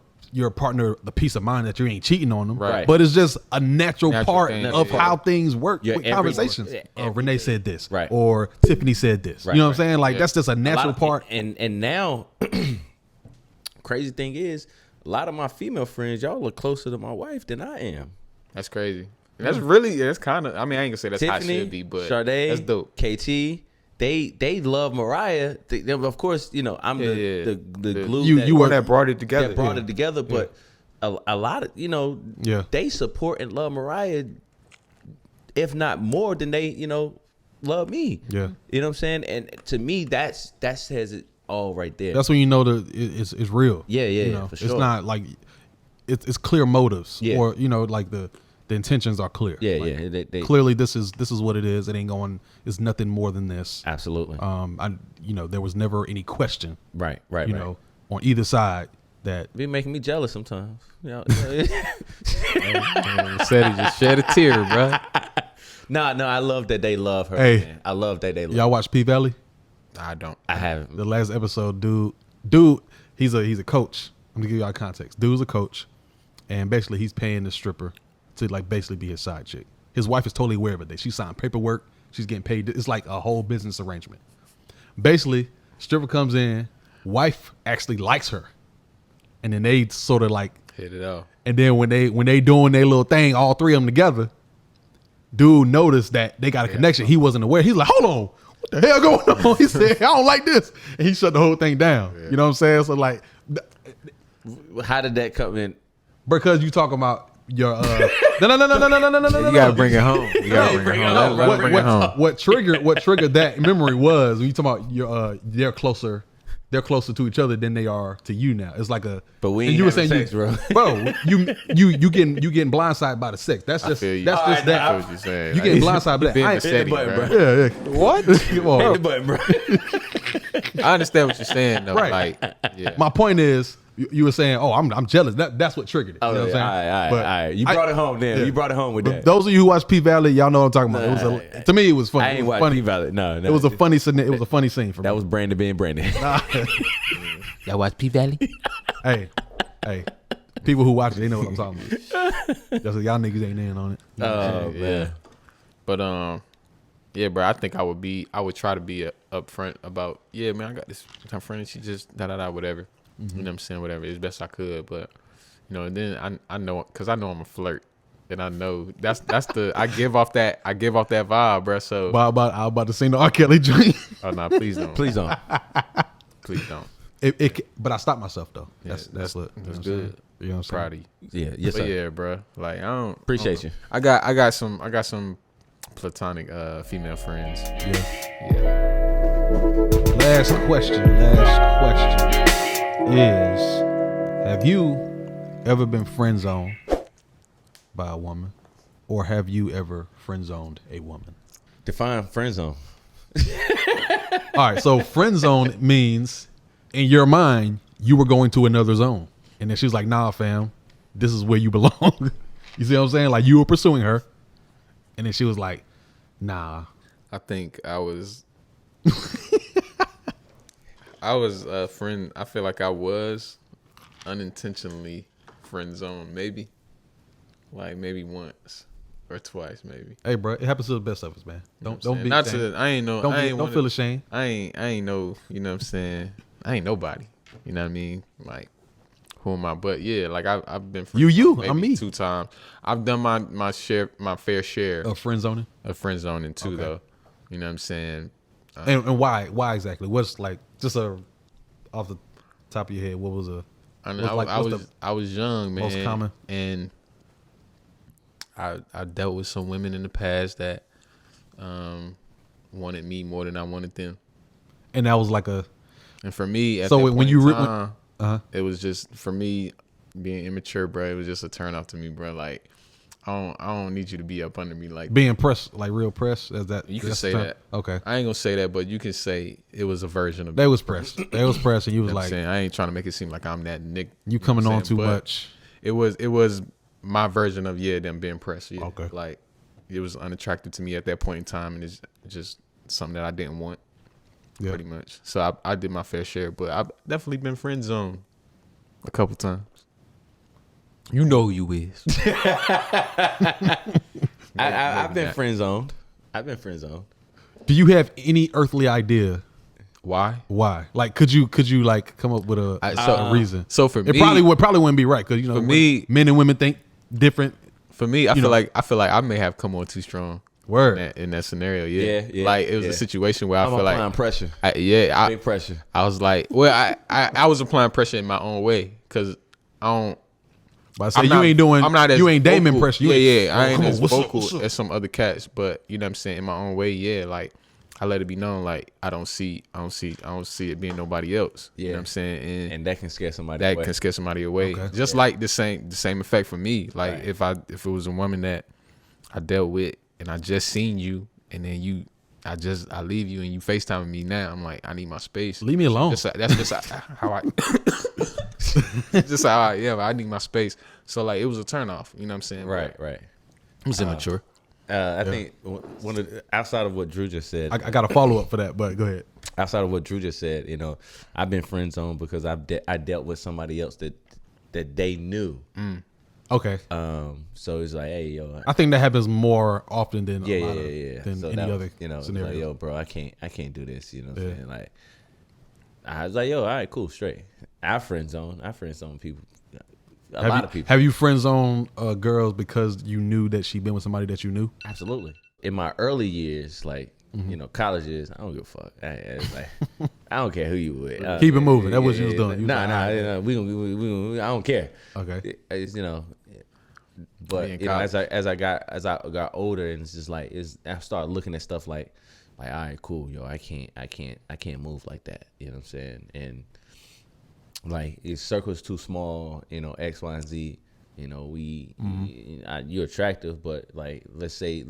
[SPEAKER 2] partner the peace of mind that you ain't cheating on them,
[SPEAKER 4] Right.
[SPEAKER 2] but it's just a natural part
[SPEAKER 4] thing.
[SPEAKER 2] of
[SPEAKER 4] Yeah.
[SPEAKER 2] how things work
[SPEAKER 3] Yeah,
[SPEAKER 2] with
[SPEAKER 3] every-
[SPEAKER 2] conversations.
[SPEAKER 3] yeah,
[SPEAKER 2] Oh, Renee said this,
[SPEAKER 3] Right.
[SPEAKER 2] or Tiffany said this.
[SPEAKER 3] Right,
[SPEAKER 2] You know what I'm
[SPEAKER 3] right.
[SPEAKER 2] saying? Like that's just a
[SPEAKER 3] A lot
[SPEAKER 2] natural
[SPEAKER 3] of-
[SPEAKER 2] part.
[SPEAKER 3] And now, crazy thing is, a lot of my female friends, y'all look closer to my wife than I am.
[SPEAKER 4] That's crazy. That's kind of. I mean, I ain't gonna say that's how it
[SPEAKER 3] Tiffany,
[SPEAKER 4] should be, but
[SPEAKER 3] Sade,
[SPEAKER 4] that's dope.
[SPEAKER 3] KT, they love Mariah. Of course, I'm
[SPEAKER 4] Yeah.
[SPEAKER 3] the glue.
[SPEAKER 2] You
[SPEAKER 4] One
[SPEAKER 2] were-
[SPEAKER 4] that brought it together.
[SPEAKER 3] that brought it together, but a lot of
[SPEAKER 2] Yeah.
[SPEAKER 3] they support and love Mariah, if not more than they love me.
[SPEAKER 2] Yeah.
[SPEAKER 3] You know what I'm saying? And to me, that says it all right there.
[SPEAKER 2] That's when you know that it's real.
[SPEAKER 3] Yeah, for
[SPEAKER 2] It's
[SPEAKER 3] sure.
[SPEAKER 2] not like it's clear motives,
[SPEAKER 3] Yeah.
[SPEAKER 2] or like the intentions are clear.
[SPEAKER 3] Yeah,
[SPEAKER 2] Like,
[SPEAKER 3] yeah. They
[SPEAKER 2] Clearly, this is what it is. It ain't going. It's nothing more than this.
[SPEAKER 3] absolutely
[SPEAKER 2] There was never any question.
[SPEAKER 3] right.
[SPEAKER 2] On either side that.
[SPEAKER 3] Be making me jealous sometimes.
[SPEAKER 4] Said he just shed a tear, bro.
[SPEAKER 3] No, I love that they love her.
[SPEAKER 2] Hey.
[SPEAKER 3] Man. I love that they love.
[SPEAKER 2] Y'all watch P Valley?
[SPEAKER 4] I don't.
[SPEAKER 3] I haven't.
[SPEAKER 2] The last episode, dude, he's a coach. I'm gonna give y'all context. Dude's a coach, and basically he's paying the stripper to like basically be his side chick. His wife is totally aware of it. She signed paperwork. She's getting paid. It's like a whole business arrangement. Basically, stripper comes in. Wife actually likes her, and then they sort of like.
[SPEAKER 4] Hit it off.
[SPEAKER 2] And then when they doing their little thing, all three of them together, dude noticed that they got a connection. He wasn't aware. He's like, hold on, what the hell going on? He said, I don't like this, and he shut the whole thing down. You know what I'm saying? So like,
[SPEAKER 3] How did that come in?
[SPEAKER 2] because you talking about your no.
[SPEAKER 4] You gotta bring it home. You gotta bring it home. Let bring it home.
[SPEAKER 2] What triggered that memory was when you talking about your they're closer to each other than they are to you now. It's like a
[SPEAKER 3] But we
[SPEAKER 2] and
[SPEAKER 3] ain't
[SPEAKER 2] you were
[SPEAKER 3] having
[SPEAKER 2] saying
[SPEAKER 3] sex, bro.
[SPEAKER 2] you getting blindsided by the sex. That's just
[SPEAKER 4] feel you.
[SPEAKER 2] that's just that.
[SPEAKER 4] I know what you're saying.
[SPEAKER 2] You getting blindsided by that.
[SPEAKER 4] Being
[SPEAKER 2] I ain't-
[SPEAKER 4] steady,
[SPEAKER 3] button,
[SPEAKER 4] bro.
[SPEAKER 3] bro.
[SPEAKER 2] Yeah.
[SPEAKER 4] What?
[SPEAKER 2] Come on.
[SPEAKER 3] Hit the button, bro.
[SPEAKER 4] I understand what you're saying though.
[SPEAKER 2] Right.
[SPEAKER 4] Like, yeah.
[SPEAKER 2] My point is, you were saying, "Oh, I'm jealous." That's what triggered it.
[SPEAKER 3] Oh,
[SPEAKER 2] You know what I'm
[SPEAKER 3] yeah.
[SPEAKER 2] saying?
[SPEAKER 3] All
[SPEAKER 2] But
[SPEAKER 3] right. You brought it home then.
[SPEAKER 2] yeah.
[SPEAKER 3] You brought it home with
[SPEAKER 2] But
[SPEAKER 3] that.
[SPEAKER 2] those of you who watch P Valley, y'all know what I'm talking about.
[SPEAKER 3] Nah,
[SPEAKER 2] It was to me, it was funny.
[SPEAKER 3] I
[SPEAKER 2] It
[SPEAKER 3] ain't
[SPEAKER 2] was
[SPEAKER 3] watched
[SPEAKER 2] funny.
[SPEAKER 3] P-Valley. No.
[SPEAKER 2] It was a funny scene. It was a funny scene for me.
[SPEAKER 3] That was Brandon being Brandon.
[SPEAKER 4] Y'all watch P Valley?
[SPEAKER 2] Hey, people who watch it, they know what I'm talking about. Just like y'all niggas ain't in on it.
[SPEAKER 3] Oh man.
[SPEAKER 4] But yeah, bro. I think I would try to be upfront about. Yeah, man. I got this my friend. She just whatever. You know what I'm saying? Whatever, as best I could. But you know, and then I know because I know I'm a flirt. And I know that's the I give off that vibe, bro. So
[SPEAKER 2] I was about to sing the R. Kelly joint.
[SPEAKER 4] oh no, please don't,
[SPEAKER 3] Please don't.
[SPEAKER 4] please don't.
[SPEAKER 2] But I stopped myself though.
[SPEAKER 4] Yeah,
[SPEAKER 2] That's lit.
[SPEAKER 4] that's
[SPEAKER 2] You know what I'm
[SPEAKER 4] good.
[SPEAKER 2] saying? You know what I'm saying?
[SPEAKER 4] Proud of you.
[SPEAKER 3] Yeah. Yes,
[SPEAKER 4] But
[SPEAKER 3] sir.
[SPEAKER 4] yeah, bro. Like I don't
[SPEAKER 3] Appreciate you.
[SPEAKER 4] I got some platonic female friends.
[SPEAKER 2] Yeah.
[SPEAKER 4] Yeah.
[SPEAKER 2] Last question is: have you ever been friend zoned by a woman, or have you ever friend zoned a woman?
[SPEAKER 3] Define friend zone.
[SPEAKER 2] All right, so friend zone means in your mind you were going to another zone, and then she was like, "Nah, fam, this is where you belong." You see what I'm saying? Like you were pursuing her, and then she was like, "Nah."
[SPEAKER 4] I think I was a friend. I feel like I was unintentionally friend zoned, maybe once or twice, maybe.
[SPEAKER 2] Hey, bro, it happens to the best of us, man. Don't be
[SPEAKER 4] not
[SPEAKER 2] ashamed.
[SPEAKER 4] to. I ain't no.
[SPEAKER 2] Don't feel ashamed.
[SPEAKER 4] I ain't no. You know what I'm saying? I ain't nobody. You know what I mean? Like, who am I? But yeah, like I've been friend
[SPEAKER 2] You.
[SPEAKER 4] zoned
[SPEAKER 2] I'm
[SPEAKER 4] maybe
[SPEAKER 2] me.
[SPEAKER 4] 2 times. I've done my fair share
[SPEAKER 2] Friend zoning.
[SPEAKER 4] of friend zoning too,
[SPEAKER 2] Okay.
[SPEAKER 4] though. You know what I'm saying?
[SPEAKER 2] And why? Why exactly? What's like just off the top of your head? What was a?
[SPEAKER 4] I know
[SPEAKER 2] what's the
[SPEAKER 4] I was young, man.
[SPEAKER 2] most common?
[SPEAKER 4] And I dealt with some women in the past that wanted me more than I wanted them.
[SPEAKER 2] And that was like a.
[SPEAKER 4] And for me, at
[SPEAKER 2] So
[SPEAKER 4] that
[SPEAKER 2] when
[SPEAKER 4] point
[SPEAKER 2] you
[SPEAKER 4] in
[SPEAKER 2] re-
[SPEAKER 4] time,
[SPEAKER 2] Uh-huh.
[SPEAKER 4] it was just for me being immature, bro. It was just a turn off to me, bro. Like I don't need you to be up under me like
[SPEAKER 2] Being pressed, like real pressed, as that
[SPEAKER 4] you can
[SPEAKER 2] that's
[SPEAKER 4] say
[SPEAKER 2] the term?
[SPEAKER 4] that.
[SPEAKER 2] Okay,
[SPEAKER 4] I ain't gonna say that, but you can say it was a version of
[SPEAKER 2] they was pressed. They was pressed, and you was
[SPEAKER 4] You know what I'm
[SPEAKER 2] like,
[SPEAKER 4] saying? I ain't trying to make it seem like I'm that Nick.
[SPEAKER 2] you coming
[SPEAKER 4] know what
[SPEAKER 2] on
[SPEAKER 4] I'm
[SPEAKER 2] too
[SPEAKER 4] saying? But
[SPEAKER 2] much.
[SPEAKER 4] It was my version of them being pressed. Yeah.
[SPEAKER 2] Okay.
[SPEAKER 4] Like it was unattractive to me at that point in time, and it's just something that I didn't want.
[SPEAKER 2] Yeah.
[SPEAKER 4] Pretty much. So I did my fair share, but I've definitely been friend zoned a couple times. You know who you is.
[SPEAKER 3] I've been
[SPEAKER 4] not.
[SPEAKER 3] friend zoned. I've been friend zoned.
[SPEAKER 2] Do you have any earthly idea
[SPEAKER 4] Why?
[SPEAKER 2] why? Like, could you like come up with a reason?
[SPEAKER 4] So for
[SPEAKER 2] It
[SPEAKER 4] me,
[SPEAKER 2] probably wouldn't be right because
[SPEAKER 4] For me-
[SPEAKER 2] men and women think different.
[SPEAKER 4] for me, I
[SPEAKER 2] you
[SPEAKER 4] feel
[SPEAKER 2] know.
[SPEAKER 4] like I may have come on too strong.
[SPEAKER 2] Word.
[SPEAKER 4] In that scenario,
[SPEAKER 3] Yeah,
[SPEAKER 4] like it was
[SPEAKER 3] yeah.
[SPEAKER 4] a situation where I
[SPEAKER 3] I'm
[SPEAKER 4] feel
[SPEAKER 3] applying
[SPEAKER 4] like
[SPEAKER 3] pressure.
[SPEAKER 4] I
[SPEAKER 3] Big pressure.
[SPEAKER 4] was like, well, I was applying pressure in my own way because I don't.
[SPEAKER 2] But I say you ain't Damon
[SPEAKER 4] vocal.
[SPEAKER 2] pressure. You
[SPEAKER 4] I ain't
[SPEAKER 2] come on,
[SPEAKER 4] as
[SPEAKER 2] what's up,
[SPEAKER 4] vocal
[SPEAKER 2] what's up?
[SPEAKER 4] as some other cats, but you know what I'm saying, in my own way, yeah. Like I let it be known, like I don't see it being nobody else. You know what I'm saying,
[SPEAKER 3] And that can scare somebody
[SPEAKER 4] that
[SPEAKER 3] away.
[SPEAKER 4] can scare somebody away.
[SPEAKER 2] Okay.
[SPEAKER 4] Just like the same effect for me. Like
[SPEAKER 3] Right.
[SPEAKER 4] if it was a woman that I dealt with and I just seen you and then I leave you and you FaceTiming me now, I'm like, I need my space.
[SPEAKER 2] Leave me alone.
[SPEAKER 4] That's just how I just how I am. I need my space. So like it was a turn off. You know what I'm saying?
[SPEAKER 3] Right.
[SPEAKER 4] It was immature.
[SPEAKER 3] I think one of outside of what Drew just said,
[SPEAKER 2] I got a follow up for that, but go ahead.
[SPEAKER 3] outside of what Drew just said, I've been friend zoned because I dealt with somebody else that they knew.
[SPEAKER 2] Okay.
[SPEAKER 3] So it's like, hey, yo,
[SPEAKER 2] I think that happens more often than
[SPEAKER 3] yeah.
[SPEAKER 2] than
[SPEAKER 3] So
[SPEAKER 2] any
[SPEAKER 3] that was,
[SPEAKER 2] other
[SPEAKER 3] it's
[SPEAKER 2] scenario.
[SPEAKER 3] like, yo, bro, I can't do this. You know what
[SPEAKER 2] Yeah.
[SPEAKER 3] I'm saying? Like, I was like, yo, all right, cool, straight. I friend zone people A lot of people.
[SPEAKER 2] Have you friend zoned girls because you knew that she'd been with somebody that you knew?
[SPEAKER 3] Absolutely. In my early years, like college years, I don't give a fuck. I don't care who you with.
[SPEAKER 2] Keep it moving. That's what you was doing.
[SPEAKER 3] Nah. I don't care.
[SPEAKER 2] Okay.
[SPEAKER 3] It's, but as I got older, and it's just like I started looking at stuff like all right, cool, yo, I can't move like that. You know what I'm saying? And like, if circle's too small, X, Y, and Z. You're attractive, but like, let's say,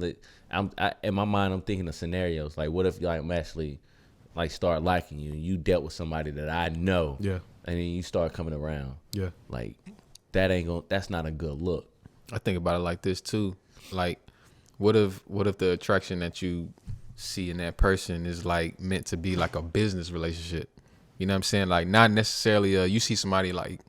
[SPEAKER 3] in my mind, I'm thinking of scenarios. Like, what if I'm actually like start liking you, and you dealt with somebody that I know,
[SPEAKER 2] yeah,
[SPEAKER 3] and then you start coming around,
[SPEAKER 2] yeah,
[SPEAKER 3] like that's not a good look.
[SPEAKER 4] I think about it like this too. Like, what if the attraction that you see in that person is like meant to be like a business relationship? You know what I'm saying? Like, not necessarily you see somebody like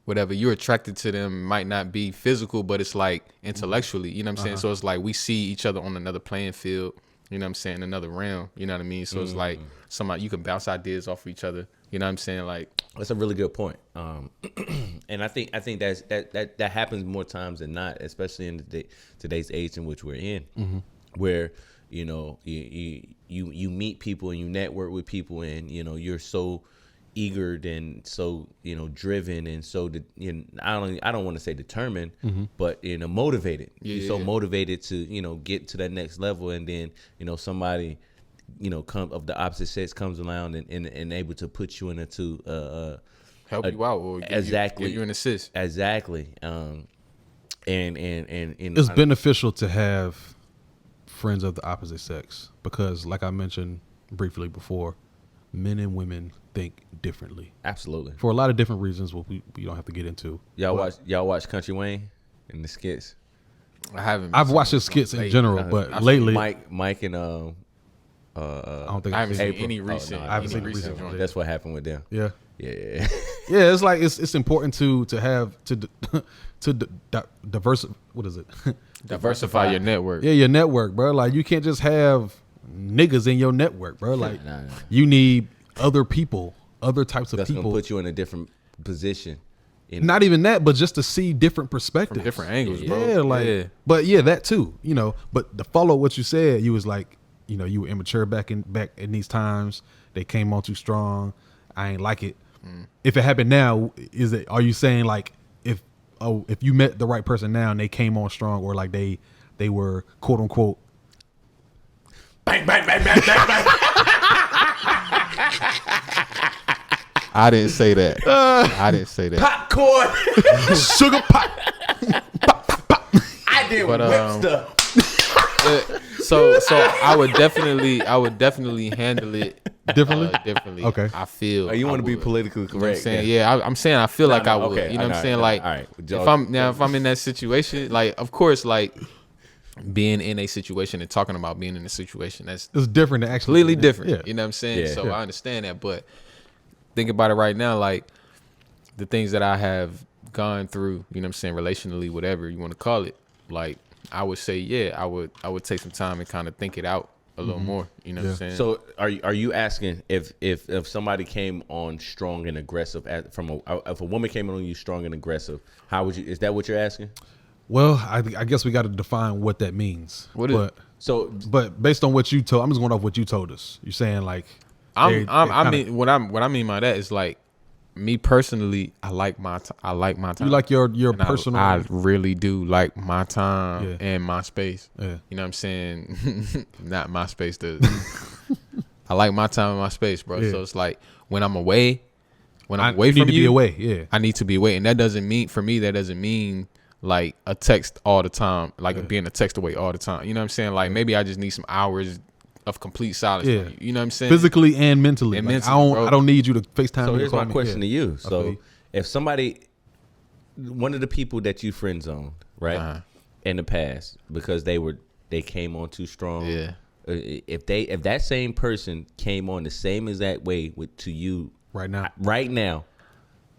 [SPEAKER 4] whatever, you're attracted to them, might not be physical, but it's like intellectually, you know what I'm saying? So it's like we see each other on another playing field, you know what I'm saying, another realm, you know what I mean? So it's like somebody, you can bounce ideas off of each other, you know what I'm saying? Like,
[SPEAKER 3] that's a really good point. And I think that happens more times than not, especially in today's age in which we're in, where you meet people and you network with people, and you're so eager and so driven and so I don't want to say determined, but motivated. You're so motivated to get to that next level, and then somebody come of the opposite sex comes around and able to put you into
[SPEAKER 4] help you out or give you an assist.
[SPEAKER 3] Exactly. And
[SPEAKER 2] it's beneficial to have friends of the opposite sex, because like I mentioned briefly before, men and women think differently.
[SPEAKER 3] Absolutely.
[SPEAKER 2] For a lot of different reasons, we don't have to get into.
[SPEAKER 3] Y'all watch Country Wayne and the skits?
[SPEAKER 4] I haven't.
[SPEAKER 2] I've watched his skits in general, but lately
[SPEAKER 3] Mike and
[SPEAKER 2] I don't think
[SPEAKER 4] I haven't seen
[SPEAKER 3] April.
[SPEAKER 4] any recent.
[SPEAKER 3] I
[SPEAKER 2] haven't seen
[SPEAKER 4] any
[SPEAKER 2] recent
[SPEAKER 4] joint.
[SPEAKER 3] That's what happened with them.
[SPEAKER 2] yeah.
[SPEAKER 3] Yeah.
[SPEAKER 2] Yeah, it's like it's important to diversify. What is it?
[SPEAKER 4] Diversify your network.
[SPEAKER 2] Yeah, your network, bro. Like, you can't just have niggas in your network, bro. Like,
[SPEAKER 3] Nah.
[SPEAKER 2] you need other people, other types of
[SPEAKER 3] That's
[SPEAKER 2] people.
[SPEAKER 3] gonna put you in a different position.
[SPEAKER 2] Not even that, but just to see different perspectives,
[SPEAKER 4] From different angles, bro.
[SPEAKER 2] Yeah, like, but yeah, that too, But to follow what you said, you was like, you were immature back in these times. They came on too strong. I ain't like it. If it happened now, are you saying like if you met the right person now and they came on strong, or like they were quote unquote
[SPEAKER 3] Bang, bang, bang, bang, bang, bang.
[SPEAKER 4] I didn't say that. I didn't say that.
[SPEAKER 3] Popcorn.
[SPEAKER 2] sugar pop?
[SPEAKER 3] I did Webster.
[SPEAKER 4] So I would definitely handle it
[SPEAKER 2] Differently?
[SPEAKER 4] differently.
[SPEAKER 2] Okay.
[SPEAKER 4] I feel.
[SPEAKER 3] Oh, you want to be
[SPEAKER 4] would.
[SPEAKER 3] politically
[SPEAKER 4] You know what I'm
[SPEAKER 3] correct?
[SPEAKER 4] saying? Yeah, I'm saying I feel like I would.
[SPEAKER 3] okay.
[SPEAKER 4] You know what I'm saying?
[SPEAKER 3] All
[SPEAKER 4] Like,
[SPEAKER 3] right.
[SPEAKER 4] if I'm in that situation, like, of course, like, being in a situation and talking about being in a situation, that's
[SPEAKER 2] It's different than actually
[SPEAKER 4] completely different.
[SPEAKER 2] Yeah.
[SPEAKER 4] You know what I'm saying?
[SPEAKER 3] Yeah.
[SPEAKER 4] So I understand that, but think about it right now, like the things that I have gone through, you know what I'm saying, relationally, whatever you want to call it, like, I would say, yeah, I would take some time and kind of think it out a little more. You know what I'm saying?
[SPEAKER 3] So are you asking if somebody came on strong and aggressive if a woman came on you strong and aggressive, how would you? Is that what you're asking?
[SPEAKER 2] Well, I guess we got to define what that means. But based on what you told, I'm just going off what you told us. You're saying like,
[SPEAKER 4] I mean what I mean by that is like, me personally, I like my time.
[SPEAKER 2] you like your
[SPEAKER 4] And
[SPEAKER 2] personal.
[SPEAKER 4] I really do like my time and my space.
[SPEAKER 2] Yeah.
[SPEAKER 4] You know what I'm saying? Not my space. I like my time and my space, bro.
[SPEAKER 2] Yeah.
[SPEAKER 4] So it's like when I'm away,
[SPEAKER 2] you
[SPEAKER 4] from
[SPEAKER 2] need to
[SPEAKER 4] you,
[SPEAKER 2] be away. Yeah.
[SPEAKER 4] I need to be away, and that doesn't mean like a text all the time, like being a text away all the time. You know what I'm saying? Like maybe I just need some hours of complete silence.
[SPEAKER 2] Yeah.
[SPEAKER 4] From you. You know what I'm saying?
[SPEAKER 2] Physically and mentally.
[SPEAKER 4] And
[SPEAKER 2] Like,
[SPEAKER 4] mentally, bro.
[SPEAKER 2] I don't need you to FaceTime
[SPEAKER 3] So
[SPEAKER 2] me.
[SPEAKER 3] here's
[SPEAKER 2] or call
[SPEAKER 3] my
[SPEAKER 2] me.
[SPEAKER 3] question to you.
[SPEAKER 2] I feel
[SPEAKER 3] So
[SPEAKER 2] you.
[SPEAKER 3] if somebody, one of the people that you friend zoned, right, in the past because they came on too strong.
[SPEAKER 4] Yeah.
[SPEAKER 3] If that same person came on the same exact way to you
[SPEAKER 2] right now,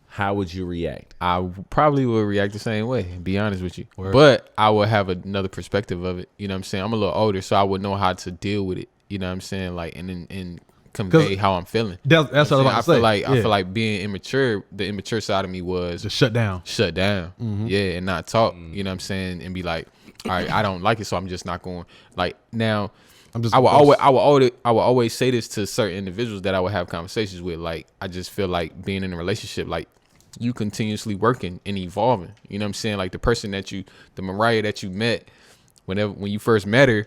[SPEAKER 3] how would you react?
[SPEAKER 4] I probably would react the same way, be honest with you. But I would have another perspective of it. You know what I'm saying? I'm a little older, so I would know how to deal with it. You know what I'm saying? Like, and convey how I'm feeling.
[SPEAKER 2] That's what I was about to say.
[SPEAKER 4] I feel like being immature, the immature side of me was
[SPEAKER 2] just shut down.
[SPEAKER 4] Yeah, and not talk. You know what I'm saying? And be like, all right, I don't like it, so I'm just not going. Like now, I will always say this to certain individuals that I would have conversations with. Like, I just feel like being in a relationship, like you continuously working and evolving. You know what I'm saying? Like the Mariah that you met, when you first met her,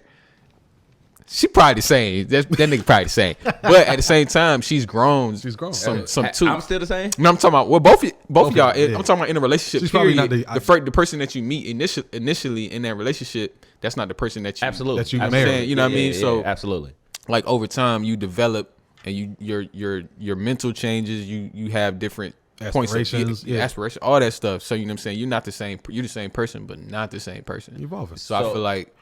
[SPEAKER 4] she probably the same. That nigga probably the same. But at the same time, she's grown. Some too.
[SPEAKER 3] I'm still the same.
[SPEAKER 4] No, I'm talking about both of y'all. Yeah. I'm talking about in a relationship.
[SPEAKER 2] She's
[SPEAKER 4] period.
[SPEAKER 2] probably not
[SPEAKER 4] the person that you meet initially in that relationship. That's not the person that you marry. You know what I mean? So
[SPEAKER 3] absolutely.
[SPEAKER 4] Like over time, you develop and your mental changes. You have different
[SPEAKER 2] aspirations,
[SPEAKER 4] aspirations, all that stuff. So you know what I'm saying? You're not the same. You're the same person, but not the same person.
[SPEAKER 2] Evolving.
[SPEAKER 4] So I feel like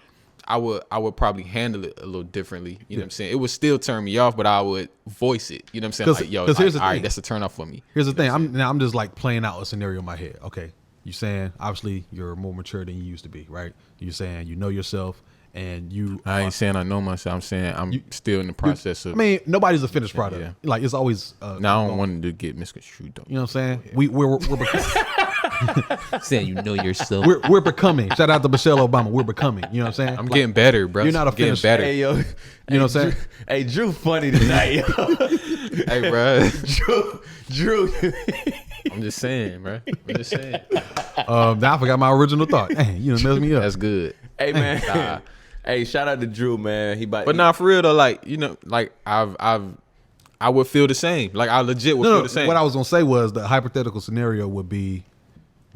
[SPEAKER 4] I would probably handle it a little differently. You know what I'm saying? It would still turn me off, but I would voice it. You know what I'm saying? Like, yo,
[SPEAKER 2] here's the
[SPEAKER 4] all right,
[SPEAKER 2] thing.
[SPEAKER 4] that's a turn off for me.
[SPEAKER 2] Here's the thing. I'm just like playing out a scenario in my head. Okay, you saying obviously you're more mature than you used to be, right? You're saying you know yourself, and you.
[SPEAKER 4] I ain't saying I know myself. I'm saying I'm still in the process of.
[SPEAKER 2] I mean, nobody's a finished product. Yeah. Like it's always.
[SPEAKER 4] Now I don't want to get misconstrued though.
[SPEAKER 2] You know what I'm saying? We're
[SPEAKER 4] saying you know yourself.
[SPEAKER 2] We're becoming. Shout out to Michelle Obama. We're becoming. You know what I'm saying?
[SPEAKER 4] I'm getting better, bro.
[SPEAKER 2] You're not a finished.
[SPEAKER 4] Better.
[SPEAKER 3] Hey yo,
[SPEAKER 2] you know what I'm saying?
[SPEAKER 3] Hey Drew, funny tonight. Yo.
[SPEAKER 4] Hey bro,
[SPEAKER 3] Drew.
[SPEAKER 4] I'm just saying, bro. I'm just saying.
[SPEAKER 2] Now I forgot my original thought. Hey, you know, messed me up.
[SPEAKER 4] That's good.
[SPEAKER 3] Hey man. Hey, shout out to Drew, man.
[SPEAKER 4] But nah, for real though, like you know, like I would feel the same. Like I legit would feel the same.
[SPEAKER 2] What I was gonna say was the hypothetical scenario would be,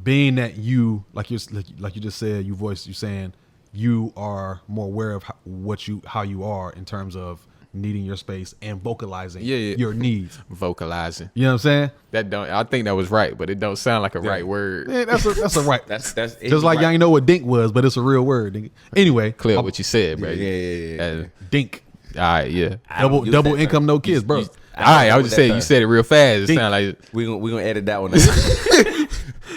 [SPEAKER 2] being that you like you just said, you saying you are more aware of how you are in terms of needing your space and vocalizing your needs.
[SPEAKER 4] Vocalizing.
[SPEAKER 2] You know what I'm saying?
[SPEAKER 4] I think that was right, but it don't sound like a right word.
[SPEAKER 2] Yeah, that's a right.
[SPEAKER 3] that's
[SPEAKER 2] just like y'all ain't know what dink was, but it's a real word. Anyway,
[SPEAKER 4] clear what you said, bro.
[SPEAKER 3] Yeah.
[SPEAKER 2] Dink.
[SPEAKER 4] All right, yeah.
[SPEAKER 2] Double income, no kids, bro.
[SPEAKER 4] All right, I was just saying you said it real fast. It sound like
[SPEAKER 3] we gonna edit that one out.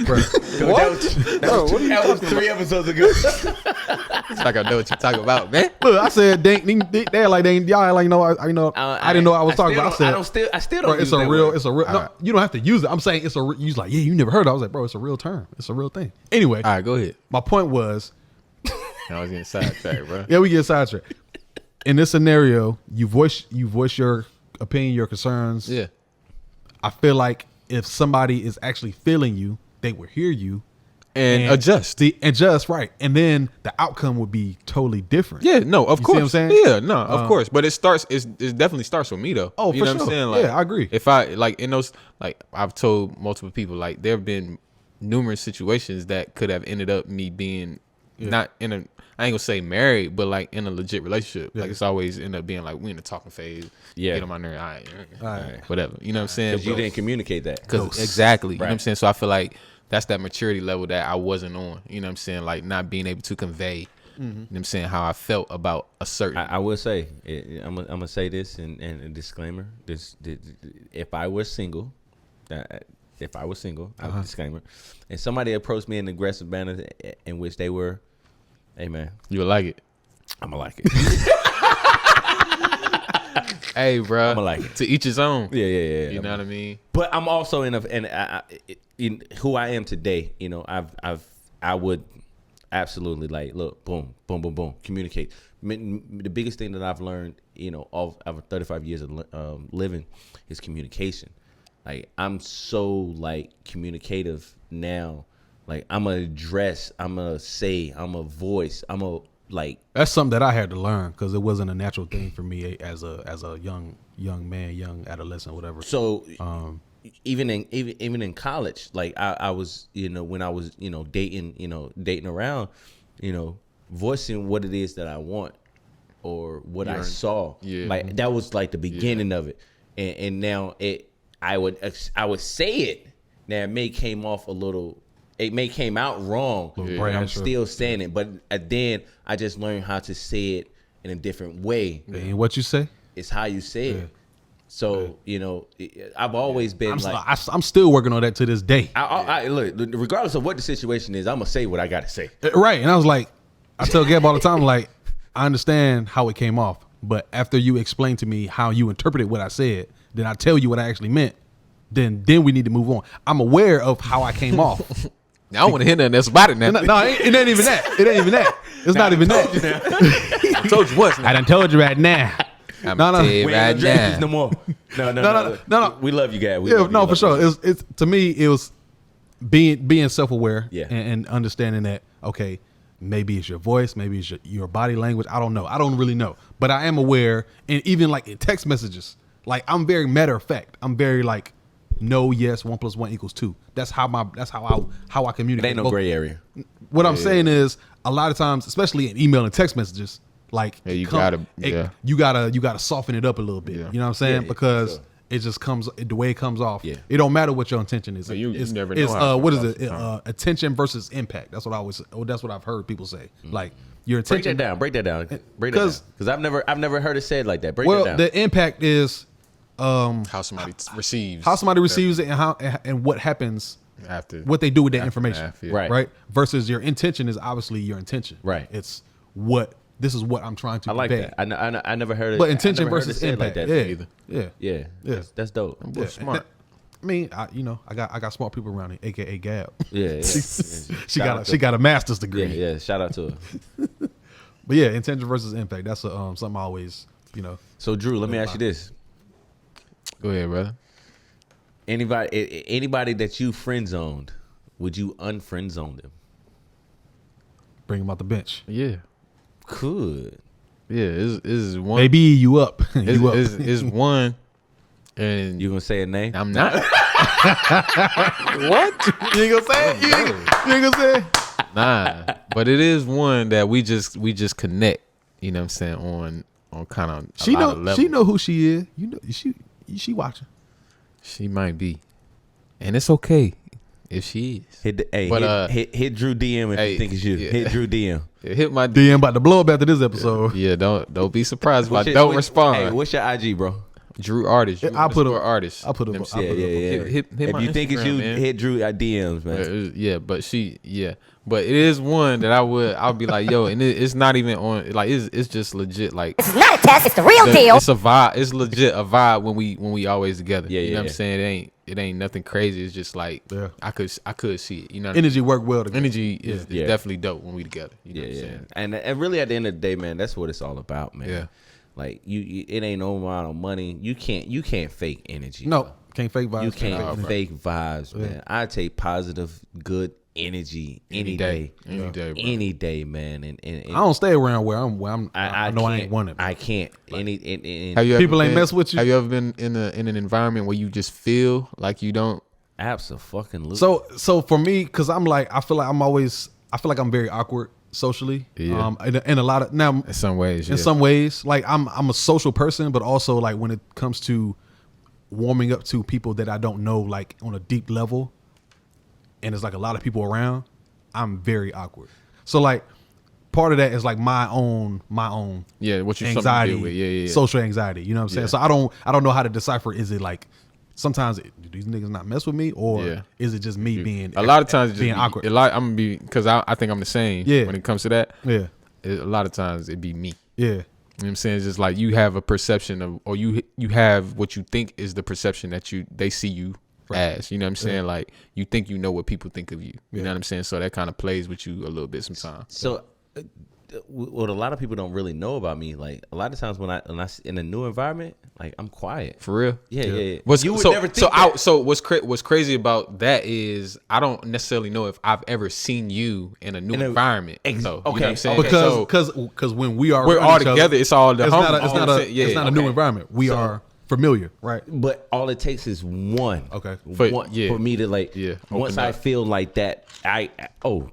[SPEAKER 2] Bro.
[SPEAKER 3] That was 3 episodes ago.
[SPEAKER 4] It's like I know what you're talking about, man.
[SPEAKER 2] Look, I said dink. They're like y'all like I didn't know I was talking about. I still don't. Bro, it's a real. No, you don't have to use it. I'm saying it's a. You was like, yeah, you never heard it. I was like, bro, it's a real term. It's a real thing. Anyway,
[SPEAKER 4] all right, go ahead.
[SPEAKER 2] My point was,
[SPEAKER 4] I was getting sidetracked, bro.
[SPEAKER 2] Yeah, we get sidetracked. In this scenario, you voice your opinion, your concerns.
[SPEAKER 4] Yeah,
[SPEAKER 2] I feel like if somebody is actually feeling you, they will hear you
[SPEAKER 4] and adjust.
[SPEAKER 2] Right. And then the outcome would be totally different.
[SPEAKER 4] Yeah, no, of course.
[SPEAKER 2] See what I'm saying?
[SPEAKER 4] Yeah, no, of course. But it definitely starts with me though.
[SPEAKER 2] Oh,
[SPEAKER 4] you know
[SPEAKER 2] for
[SPEAKER 4] what
[SPEAKER 2] sure.
[SPEAKER 4] I'm saying? Like,
[SPEAKER 2] yeah, I agree.
[SPEAKER 4] If I like in those, like I've told multiple people, like there have been numerous situations that could have ended up me being not in a, I ain't gonna say married, but like in a legit relationship. Yeah. Like it's always end up being like we in the talking phase.
[SPEAKER 3] Yeah.
[SPEAKER 4] Get on my nerve. All right. Whatever. You know what I'm saying?
[SPEAKER 3] Because you didn't communicate that.
[SPEAKER 4] Exactly.
[SPEAKER 3] Right.
[SPEAKER 4] You know what I'm saying? So I feel like that's that maturity level that I wasn't on. You know what I'm saying? Like not being able to convey, you know what I'm saying, how I felt about a certain.
[SPEAKER 3] I will say, I'm gonna say this and a disclaimer. If I was single, disclaimer, and somebody approached me in an aggressive manner in which they were, hey man,
[SPEAKER 4] you would like it.
[SPEAKER 3] I'ma like it.
[SPEAKER 4] Hey, bro.
[SPEAKER 3] I'ma like it.
[SPEAKER 4] To each his own.
[SPEAKER 3] Yeah.
[SPEAKER 4] You know what I mean?
[SPEAKER 3] But I'm also in who I am today. You know, I would absolutely like look, boom, communicate. The biggest thing that I've learned, you know, of 35 years of living is communication. Like I'm so like communicative now. Like I'm a address, I'm a say, I'm a voice, I'm a like.
[SPEAKER 2] That's something that I had to learn because it wasn't a natural thing for me as a young man, young adolescent, whatever.
[SPEAKER 3] So even in college, like I was, you know, when I was, you know, dating around, you know, voicing what it is that I want or what I saw. Yeah. Like that was like the beginning of it, and now I would say it. Now it may came out wrong, but I'm still saying it. But then I just learned how to say it in a different way.
[SPEAKER 2] And what you say?
[SPEAKER 3] It's how you say it. So, you know, I've always been
[SPEAKER 2] I'm still working on that to this day.
[SPEAKER 3] I look, regardless of what the situation is, I'm going to say what I got to say.
[SPEAKER 2] Right. And I was like, I tell Gab all the time, like, I understand how it came off. But after you explain to me how you interpreted what I said, then I tell you what I actually meant. Then we need to move on. I'm aware of how I came off.
[SPEAKER 4] I don't want to hear nothing else about it now.
[SPEAKER 2] No, it ain't even that. It ain't even that. It's not even that.
[SPEAKER 4] I told you once.
[SPEAKER 2] I done told you right now.
[SPEAKER 4] I'm
[SPEAKER 2] No, no.
[SPEAKER 4] tell you
[SPEAKER 3] We
[SPEAKER 4] right
[SPEAKER 3] ain't gonna drag
[SPEAKER 4] now.
[SPEAKER 3] this no more. No. We love you guys. We
[SPEAKER 2] Yeah,
[SPEAKER 3] love you,
[SPEAKER 2] no,
[SPEAKER 3] love
[SPEAKER 2] for
[SPEAKER 3] you.
[SPEAKER 2] sure. It's to me, it was being self-aware,
[SPEAKER 3] Yeah.
[SPEAKER 2] and understanding that, okay, maybe it's your voice, maybe it's your body language. I don't know. I don't really know, but I am aware. And even like in text messages, like I'm very matter of fact. I'm very like, no, yes, 1 + 1 = 2. That's how I
[SPEAKER 3] It
[SPEAKER 2] communicate.
[SPEAKER 3] ain't no gray area.
[SPEAKER 2] What I'm saying is, a lot of times, especially in email and text messages, like
[SPEAKER 4] Yeah, you
[SPEAKER 2] gotta soften it up a little bit.
[SPEAKER 4] Yeah.
[SPEAKER 2] You know what I'm saying?
[SPEAKER 3] Yeah,
[SPEAKER 2] because
[SPEAKER 3] sure.
[SPEAKER 2] it just comes the way it comes off.
[SPEAKER 3] Yeah.
[SPEAKER 2] It don't matter what your intention is.
[SPEAKER 4] You
[SPEAKER 2] It's,
[SPEAKER 4] never know
[SPEAKER 2] it's
[SPEAKER 4] how it
[SPEAKER 2] what
[SPEAKER 4] comes
[SPEAKER 2] is
[SPEAKER 4] off
[SPEAKER 2] it?
[SPEAKER 4] sometimes.
[SPEAKER 2] Attention versus impact. That's what I've heard people say. Like your
[SPEAKER 3] Break
[SPEAKER 2] attention.
[SPEAKER 3] that down. Break that down.
[SPEAKER 2] Because
[SPEAKER 3] I've never heard it said like that. Break
[SPEAKER 2] Well,
[SPEAKER 3] that down.
[SPEAKER 2] the impact is
[SPEAKER 4] How somebody receives.
[SPEAKER 2] how somebody receives it and how and what happens.
[SPEAKER 4] After.
[SPEAKER 2] What they do with that information,
[SPEAKER 4] After, yeah.
[SPEAKER 3] Right.
[SPEAKER 2] right? Versus your intention is obviously your intention,
[SPEAKER 3] Right.
[SPEAKER 2] It's this is what I'm trying to
[SPEAKER 3] I like
[SPEAKER 2] convey.
[SPEAKER 3] that. I never heard it.
[SPEAKER 2] But intention
[SPEAKER 3] I never heard
[SPEAKER 2] versus
[SPEAKER 3] it said
[SPEAKER 2] impact,
[SPEAKER 3] like that
[SPEAKER 2] yeah,
[SPEAKER 3] either.
[SPEAKER 2] yeah,
[SPEAKER 3] Yeah.
[SPEAKER 2] Yeah.
[SPEAKER 3] That's dope.
[SPEAKER 4] Boy, smart.
[SPEAKER 2] I mean, I got smart people around me, aka Gab.
[SPEAKER 3] Yeah.
[SPEAKER 2] She got a master's degree.
[SPEAKER 3] Yeah. Shout out to her.
[SPEAKER 2] But yeah, intention versus impact. That's something I always,
[SPEAKER 3] So Drew, let me ask you this:
[SPEAKER 4] Go ahead, brother.
[SPEAKER 3] Anybody that you friend zoned, would you unfriend zone them?
[SPEAKER 2] bring them out the bench.
[SPEAKER 4] Yeah.
[SPEAKER 3] Could.
[SPEAKER 4] Yeah. Is one.
[SPEAKER 2] Baby, you up?
[SPEAKER 4] Is,
[SPEAKER 2] You up?
[SPEAKER 4] is one. And
[SPEAKER 3] You gonna say a name?
[SPEAKER 4] I'm not.
[SPEAKER 2] What? You ain't gonna say it? You ain't gonna say it?
[SPEAKER 4] Nah, but it is one that we just connect. You know what I'm saying, on kind of
[SPEAKER 2] She know who she is. You know she watching.
[SPEAKER 4] She might be, and it's okay if she is.
[SPEAKER 3] Hit Drew DM if
[SPEAKER 4] hey,
[SPEAKER 3] you think it's you.
[SPEAKER 4] yeah.
[SPEAKER 3] Hit Drew DM.
[SPEAKER 4] Hit my
[SPEAKER 2] DM about to blow up after this episode.
[SPEAKER 4] Yeah, don't be surprised if I don't respond.
[SPEAKER 3] Hey, what's your IG, bro?
[SPEAKER 4] Drew Artist.
[SPEAKER 2] I put a
[SPEAKER 4] artist.
[SPEAKER 2] I put a.
[SPEAKER 3] Yeah.
[SPEAKER 4] Hit
[SPEAKER 3] If
[SPEAKER 4] my
[SPEAKER 3] you think it's
[SPEAKER 4] Instagram,
[SPEAKER 3] you,
[SPEAKER 4] man.
[SPEAKER 3] hit Drew DMs, man.
[SPEAKER 4] Yeah, but it is one that I'll be like, yo, and it's not even on, like, it's just legit, like,
[SPEAKER 1] This is not a test, it's the real deal.
[SPEAKER 4] it's a vibe. It's legit a vibe when we always together.
[SPEAKER 3] Yeah,
[SPEAKER 4] you know
[SPEAKER 3] yeah,
[SPEAKER 4] what I'm saying? It ain't nothing crazy. It's just like,
[SPEAKER 2] Yeah.
[SPEAKER 4] I could see it. You know,
[SPEAKER 2] Energy work well together.
[SPEAKER 4] energy is
[SPEAKER 3] Yeah.
[SPEAKER 4] definitely dope when we together. You know
[SPEAKER 3] Yeah,
[SPEAKER 4] what I'm
[SPEAKER 3] yeah.
[SPEAKER 4] saying?
[SPEAKER 3] And really, at the end of the day, man, that's what it's all about, man.
[SPEAKER 4] Yeah.
[SPEAKER 3] Like you it ain't no amount of money. You can't fake energy.
[SPEAKER 2] No,
[SPEAKER 3] bro.
[SPEAKER 2] can't fake vibes.
[SPEAKER 3] You can't
[SPEAKER 2] fake
[SPEAKER 3] fake vibes, man. I take positive, good energy any day.
[SPEAKER 4] Any day, bro.
[SPEAKER 3] Any day, man. And
[SPEAKER 2] I don't stay around where I'm. I know I ain't
[SPEAKER 3] can't-
[SPEAKER 2] one of it.
[SPEAKER 3] I can't.
[SPEAKER 4] Have you ever
[SPEAKER 2] People ain't
[SPEAKER 4] been-
[SPEAKER 2] mess with you?
[SPEAKER 4] Have you ever been in an environment where you just feel like you don't?
[SPEAKER 3] Absolutely.
[SPEAKER 2] So for me, because I'm like, I feel like I'm very awkward socially.
[SPEAKER 4] Yeah.
[SPEAKER 2] In a lot of now
[SPEAKER 4] In some ways,
[SPEAKER 2] in
[SPEAKER 4] yeah.
[SPEAKER 2] some ways, like I'm a social person, but also like when it comes to warming up to people that I don't know, like on a deep level, and there's like a lot of people around, I'm very awkward. So like part of that is like my own
[SPEAKER 4] Yeah, what you
[SPEAKER 2] anxiety,
[SPEAKER 4] something to deal with. Yeah.
[SPEAKER 2] social anxiety. You know what I'm saying?
[SPEAKER 4] Yeah.
[SPEAKER 2] So I don't know how to decipher. Is it like sometimes do these niggas not mess with me, or
[SPEAKER 4] Yeah.
[SPEAKER 2] is it just me being
[SPEAKER 4] A lot of times,
[SPEAKER 2] being awkward?
[SPEAKER 4] I'm gonna be, because I think I'm the same.
[SPEAKER 2] Yeah.
[SPEAKER 4] When it comes to that,
[SPEAKER 2] Yeah,
[SPEAKER 4] a lot of times it be me.
[SPEAKER 2] yeah,
[SPEAKER 4] You know what I'm saying? It's just like you have a perception of, or you have what you think is the perception that they see you as. You know what I'm saying?
[SPEAKER 2] Yeah.
[SPEAKER 4] Like you think you know what people think of you. You
[SPEAKER 2] Yeah.
[SPEAKER 4] know what I'm saying? So that kind of plays with you a little bit sometimes.
[SPEAKER 3] So, what a lot of people don't really know about me, like a lot of times when I in a new environment, like I'm quiet.
[SPEAKER 4] For real?
[SPEAKER 3] Yeah.
[SPEAKER 4] You would never think what's crazy about that is I don't necessarily know if I've ever seen you in a new environment. So, you know what I'm saying?
[SPEAKER 2] because when we are
[SPEAKER 4] we're
[SPEAKER 2] around
[SPEAKER 4] all
[SPEAKER 2] each other,
[SPEAKER 4] together. It's all the
[SPEAKER 2] it's
[SPEAKER 4] homies.
[SPEAKER 2] not a it's not a new
[SPEAKER 3] okay.
[SPEAKER 2] environment. We are familiar, right?
[SPEAKER 3] But all it takes is one.
[SPEAKER 2] Okay.
[SPEAKER 3] For me to like.
[SPEAKER 4] Yeah,
[SPEAKER 3] Once
[SPEAKER 4] open
[SPEAKER 3] I
[SPEAKER 4] up.
[SPEAKER 3] feel like that,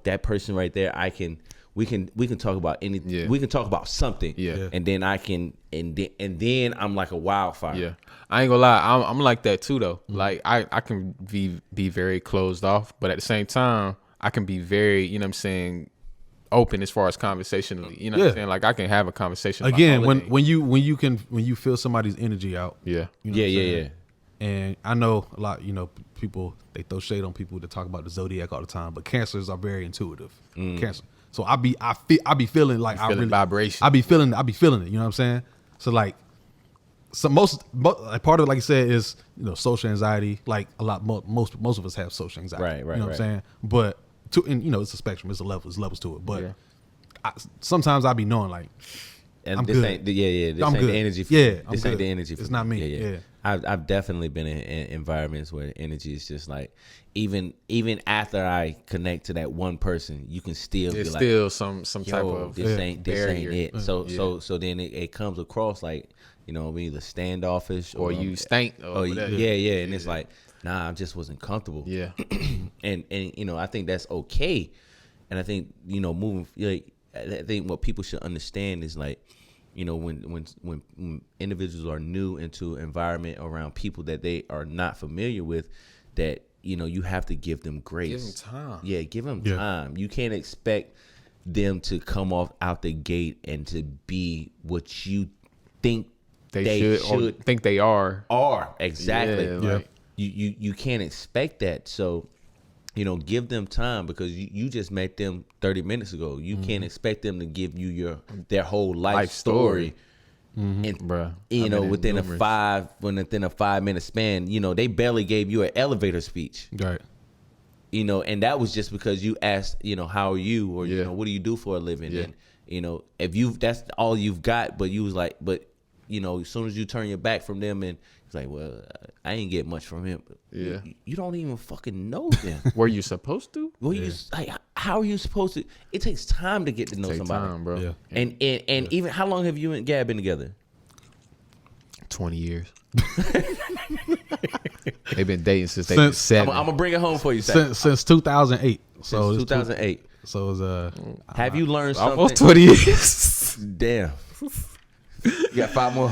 [SPEAKER 3] that person right there, we can talk about anything.
[SPEAKER 4] Yeah.
[SPEAKER 3] We can talk about something.
[SPEAKER 4] Yeah.
[SPEAKER 3] And then I can and then I'm like a wildfire.
[SPEAKER 4] Yeah, I ain't gonna lie. I'm like that too, though. Like I can be very closed off, but at the same time, I can be very, you know what I'm saying, open as far as conversationally. You know what I'm
[SPEAKER 2] Yeah.
[SPEAKER 4] saying? Like I can have a conversation about
[SPEAKER 2] Again,
[SPEAKER 4] all the
[SPEAKER 2] when
[SPEAKER 4] things.
[SPEAKER 2] when you feel somebody's energy out,
[SPEAKER 4] Yeah.
[SPEAKER 2] you know what I'm
[SPEAKER 3] Yeah.
[SPEAKER 2] saying? And I know a lot, people, they throw shade on people that talk about the zodiac all the time, but cancers are very intuitive. Cancer. So I be feeling like I
[SPEAKER 4] feeling
[SPEAKER 2] really
[SPEAKER 4] vibration.
[SPEAKER 2] I be feeling it. You know what I'm saying? So like, like part of it, like you said, is social anxiety. Like most of us have social anxiety.
[SPEAKER 3] Right.
[SPEAKER 2] You know what I'm saying? But it's a spectrum. It's levels to it. But sometimes I be knowing like,
[SPEAKER 3] And
[SPEAKER 2] I'm
[SPEAKER 3] this
[SPEAKER 2] good.
[SPEAKER 3] ain't this
[SPEAKER 2] I'm
[SPEAKER 3] ain't
[SPEAKER 2] good.
[SPEAKER 3] the energy.
[SPEAKER 2] I'm
[SPEAKER 3] This ain't
[SPEAKER 2] good.
[SPEAKER 3] the energy.
[SPEAKER 2] It's not me. Yeah.
[SPEAKER 3] I've definitely been in environments where energy is just like, even after I connect to that one person, you can still
[SPEAKER 4] It's
[SPEAKER 3] be like,
[SPEAKER 4] still some type of
[SPEAKER 3] this ain't
[SPEAKER 4] barrier.
[SPEAKER 3] it. So then it comes across like, either standoffish
[SPEAKER 4] or you stink or whatever.
[SPEAKER 3] Yeah. And it's like, nah, I just wasn't comfortable.
[SPEAKER 4] Yeah.
[SPEAKER 3] and I think that's okay. And I think moving like, I think what people should understand is like, when individuals are new into an environment around people that they are not familiar with, that you have to give them grace.
[SPEAKER 4] Give them time.
[SPEAKER 3] Yeah, give them time. You can't expect them to come off out the gate and to be what you think they should
[SPEAKER 4] or think they are.
[SPEAKER 3] Exactly.
[SPEAKER 4] Yeah, like,
[SPEAKER 3] you can't expect that. So give them time, because you just met them 30 minutes ago. You can't expect them to give you their whole life story. And
[SPEAKER 4] bruh,
[SPEAKER 3] within a 5-minute span, they barely gave you an elevator speech.
[SPEAKER 2] Right.
[SPEAKER 3] And that was just because you asked, how are you, or what do you do for a living?
[SPEAKER 4] Yeah.
[SPEAKER 3] And if that's all you've got, but you was like, as soon as you turn your back from them, and it's like, well, I ain't get much from him.
[SPEAKER 4] Yeah.
[SPEAKER 3] You don't even fucking know them.
[SPEAKER 4] Were you supposed to?
[SPEAKER 3] How are you supposed to? It takes time to get to know somebody,
[SPEAKER 4] time, bro.
[SPEAKER 2] Yeah.
[SPEAKER 3] And even, how long have you and Gab been together?
[SPEAKER 4] 20 years. They've been dating since they were 7.
[SPEAKER 3] I'm gonna bring it home for you, Sam.
[SPEAKER 2] Since 2008. So
[SPEAKER 3] Since
[SPEAKER 2] it's
[SPEAKER 3] 2008.
[SPEAKER 2] So it's
[SPEAKER 3] Have you learned something?
[SPEAKER 4] Almost 20 years.
[SPEAKER 3] Damn. You got 5 more.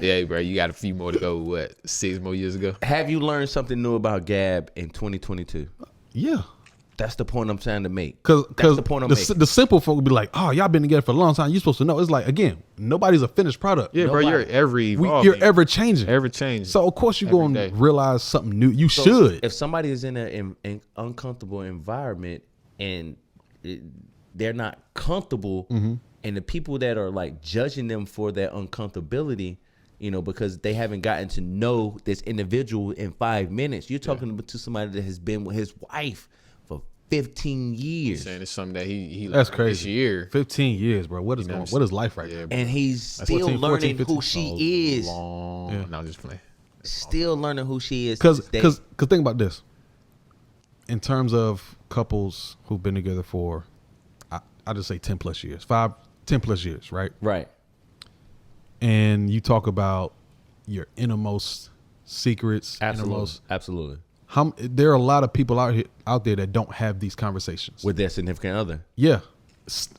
[SPEAKER 4] Yeah, bro. You got a few more to go. What, 6 more years ago?
[SPEAKER 3] Have you learned something new about Gab in 2022?
[SPEAKER 2] yeah.
[SPEAKER 3] That's the point I'm trying to make.
[SPEAKER 2] Because
[SPEAKER 3] That's the point I'm making.
[SPEAKER 2] the simple folk would be like, oh, y'all been together for a long time. You're supposed to know. It's like, again, nobody's a finished product.
[SPEAKER 4] Yeah, bro. You're
[SPEAKER 2] You're ever changing.
[SPEAKER 4] Ever changing.
[SPEAKER 2] So of course you're
[SPEAKER 4] Every
[SPEAKER 2] going to
[SPEAKER 4] day.
[SPEAKER 2] realize something new. You
[SPEAKER 3] So
[SPEAKER 2] should.
[SPEAKER 3] If somebody is in an uncomfortable environment and they're not comfortable, and the people that are like judging them for their uncomfortability, because they haven't gotten to know this individual in 5 minutes, you're talking to somebody that has been with his wife for 15 years.
[SPEAKER 4] Saying it's something that he
[SPEAKER 2] That's
[SPEAKER 4] learned
[SPEAKER 2] crazy.
[SPEAKER 4] this year.
[SPEAKER 2] 15 years, bro. What is
[SPEAKER 4] know
[SPEAKER 2] going?
[SPEAKER 4] what I'm
[SPEAKER 2] What is life right
[SPEAKER 4] saying?
[SPEAKER 2] now?
[SPEAKER 4] Yeah,
[SPEAKER 3] And he's still
[SPEAKER 2] 14,
[SPEAKER 3] learning
[SPEAKER 2] 15.
[SPEAKER 3] who she is.
[SPEAKER 4] Long.
[SPEAKER 2] Yeah.
[SPEAKER 4] No, I'm just playing.
[SPEAKER 3] Still learning who she is.
[SPEAKER 2] Because
[SPEAKER 3] to this day.
[SPEAKER 2] think about this. In terms of couples who've been together for, I just say 10 plus years, 10 plus years, right?
[SPEAKER 3] Right.
[SPEAKER 2] And you talk about your innermost secrets,
[SPEAKER 3] Absolutely.
[SPEAKER 2] There are a lot of people out there that don't have these conversations
[SPEAKER 3] With their significant other.
[SPEAKER 2] Yeah,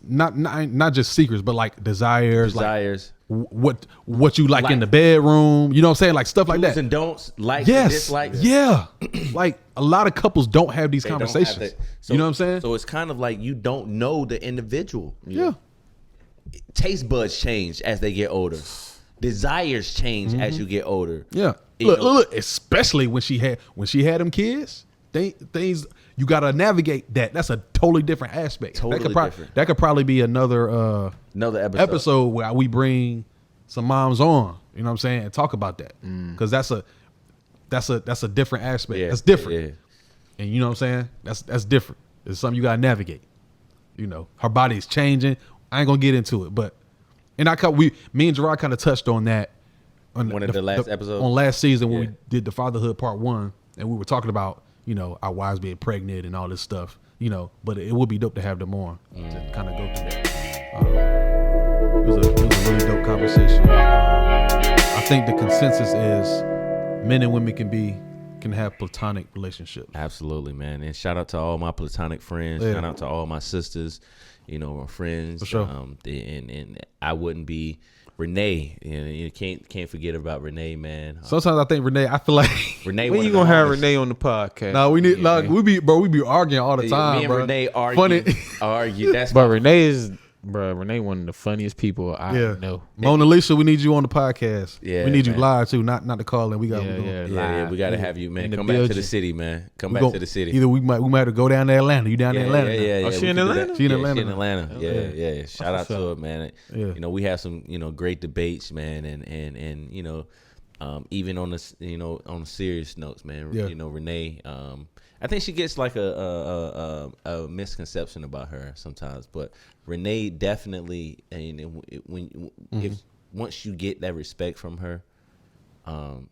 [SPEAKER 2] not just secrets, but like desires,
[SPEAKER 3] Desires.
[SPEAKER 2] like what you like in
[SPEAKER 3] Like-
[SPEAKER 2] the bedroom. You know what I'm saying? Like stuff like
[SPEAKER 3] Do's
[SPEAKER 2] that.
[SPEAKER 3] and don'ts, likes and
[SPEAKER 2] Yes,
[SPEAKER 3] dislikes.
[SPEAKER 2] yeah. Like a lot of couples don't have these
[SPEAKER 3] They don't have
[SPEAKER 2] conversations.
[SPEAKER 3] that. So-
[SPEAKER 2] You know what I'm saying?
[SPEAKER 3] So it's kind of like you don't know the individual.
[SPEAKER 2] Yeah.
[SPEAKER 3] Taste buds change as they get older. Desires change as you get older.
[SPEAKER 2] Yeah.
[SPEAKER 3] You
[SPEAKER 2] Look,
[SPEAKER 3] know-
[SPEAKER 2] look, especially when she had them kids, things you got to navigate that. That's a totally different aspect.
[SPEAKER 3] Totally different.
[SPEAKER 2] That could probably be another
[SPEAKER 3] Another
[SPEAKER 2] episode where we bring some moms on, you know what I'm saying, and talk about that. Cuz that's a different aspect.
[SPEAKER 3] Yeah,
[SPEAKER 2] That's different.
[SPEAKER 3] yeah.
[SPEAKER 2] And you know what I'm saying? That's different. It's something you got to navigate. Her body's changing. I ain't going to get into it, but me and Gerard kind of touched on that on
[SPEAKER 3] One of the last episodes?
[SPEAKER 2] on last season when
[SPEAKER 3] Yeah.
[SPEAKER 2] we did the fatherhood part 1, and we were talking about our wives being pregnant and all this stuff, but it would be dope to have them on to kind of go through that. It was a really dope conversation. I think the consensus is men and women can have platonic relationships.
[SPEAKER 3] Absolutely, man. And shout out to all my platonic friends.
[SPEAKER 2] Yeah.
[SPEAKER 3] Shout out to all my sisters, my friends.
[SPEAKER 2] For sure.
[SPEAKER 3] And I wouldn't be Renee. You can't forget about Renee, man.
[SPEAKER 2] Sometimes I think Renee, I feel like
[SPEAKER 3] Renee,
[SPEAKER 4] When
[SPEAKER 3] one
[SPEAKER 4] you
[SPEAKER 3] of the
[SPEAKER 4] gonna have
[SPEAKER 3] hardest-
[SPEAKER 4] Renee on the podcast?
[SPEAKER 2] no, we need we be arguing all the time,
[SPEAKER 3] Me and
[SPEAKER 2] bro.
[SPEAKER 3] Renee
[SPEAKER 2] Funny.
[SPEAKER 3] argue. That's
[SPEAKER 4] But Renee is bro, Renee, one of the funniest people I know.
[SPEAKER 2] Mona Lisa, we need you on the podcast.
[SPEAKER 3] Yeah,
[SPEAKER 2] we need you
[SPEAKER 3] man.
[SPEAKER 2] live too, not to call in. We got
[SPEAKER 3] Yeah, we gotta have you, man. Come back to the city, man. Come back to the city.
[SPEAKER 2] Either we might have to go down to Atlanta. You down in Atlanta?
[SPEAKER 3] Yeah.
[SPEAKER 4] Oh, she in Atlanta?
[SPEAKER 2] She in
[SPEAKER 3] Yeah,
[SPEAKER 2] Atlanta.
[SPEAKER 3] Yeah. Shout out to her, man.
[SPEAKER 2] Yeah.
[SPEAKER 3] You know, we have some, great debates, man, and even on the, on the serious notes, man.
[SPEAKER 2] Yeah.
[SPEAKER 3] Renee. I think she gets like a misconception about her sometimes, but Renee definitely, once you get that respect from her,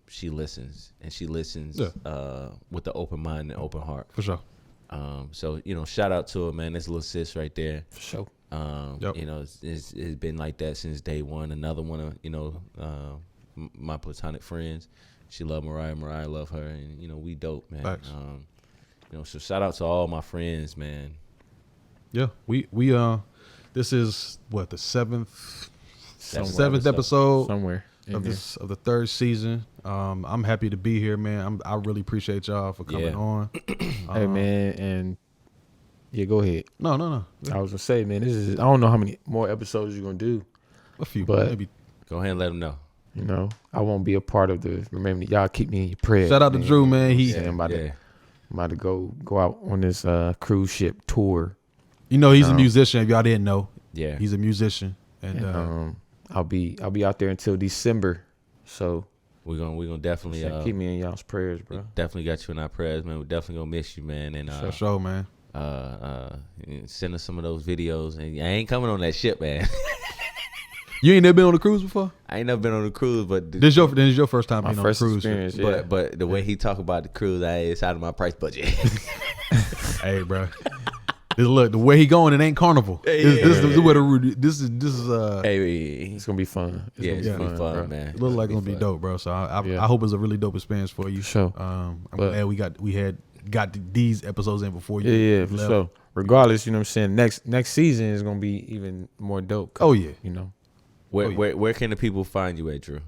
[SPEAKER 3] she listens, and she listens with the open mind and open heart.
[SPEAKER 2] For sure.
[SPEAKER 3] So shout out to her, man. That's little sis right there.
[SPEAKER 4] For sure.
[SPEAKER 3] It's been like that since day one. Another one of my platonic friends. She loved Mariah. Mariah loved her, and we dope, man.
[SPEAKER 2] Facts.
[SPEAKER 3] So shout out to all my friends, man.
[SPEAKER 2] Yeah, we this is what, the seventh episode
[SPEAKER 4] somewhere
[SPEAKER 2] of the third season. I'm happy to be here, man. I really appreciate y'all for coming on.
[SPEAKER 4] Hey, man, and go ahead.
[SPEAKER 2] No.
[SPEAKER 4] I was gonna say, man, this is, I don't know how many more episodes you're gonna do.
[SPEAKER 2] A few,
[SPEAKER 4] but
[SPEAKER 2] maybe.
[SPEAKER 3] Go ahead and let them know.
[SPEAKER 4] I won't be a part of the. Remember, y'all keep me in your prayers.
[SPEAKER 2] Shout out to Drew, man.
[SPEAKER 4] I'm about to go out on this cruise ship tour.
[SPEAKER 2] He's a musician. If y'all didn't know,
[SPEAKER 3] Yeah,
[SPEAKER 2] he's a musician, and
[SPEAKER 4] I'll be out there until December. So
[SPEAKER 3] we're gonna definitely
[SPEAKER 4] keep me in y'all's prayers, bro.
[SPEAKER 3] Definitely got you in our prayers, man. We're definitely gonna miss you, man. And
[SPEAKER 2] for sure, man.
[SPEAKER 3] Send us some of those videos. And I ain't coming on that ship, man.
[SPEAKER 2] You ain't never been on a cruise before?
[SPEAKER 3] I ain't never been on a cruise, but
[SPEAKER 2] this is your first time
[SPEAKER 4] my
[SPEAKER 2] being on a
[SPEAKER 4] first
[SPEAKER 2] cruise.
[SPEAKER 4] experience.
[SPEAKER 3] But the way he talk about the cruise, it's out of my price budget.
[SPEAKER 2] Hey, bro. Look, the way he going, it ain't Carnival. This is what this is.
[SPEAKER 3] Hey,
[SPEAKER 4] it's gonna be fun.
[SPEAKER 3] It's gonna be fun, man.
[SPEAKER 2] It look like it's gonna be dope, bro. So I hope it's a really dope experience for you.
[SPEAKER 4] Sure.
[SPEAKER 2] I'm glad we had these episodes in before you.
[SPEAKER 4] Yeah, for sure. Regardless, you know what I'm saying. Next season is gonna be even more dope.
[SPEAKER 2] Oh yeah.
[SPEAKER 3] Where can the people find you at, Drew?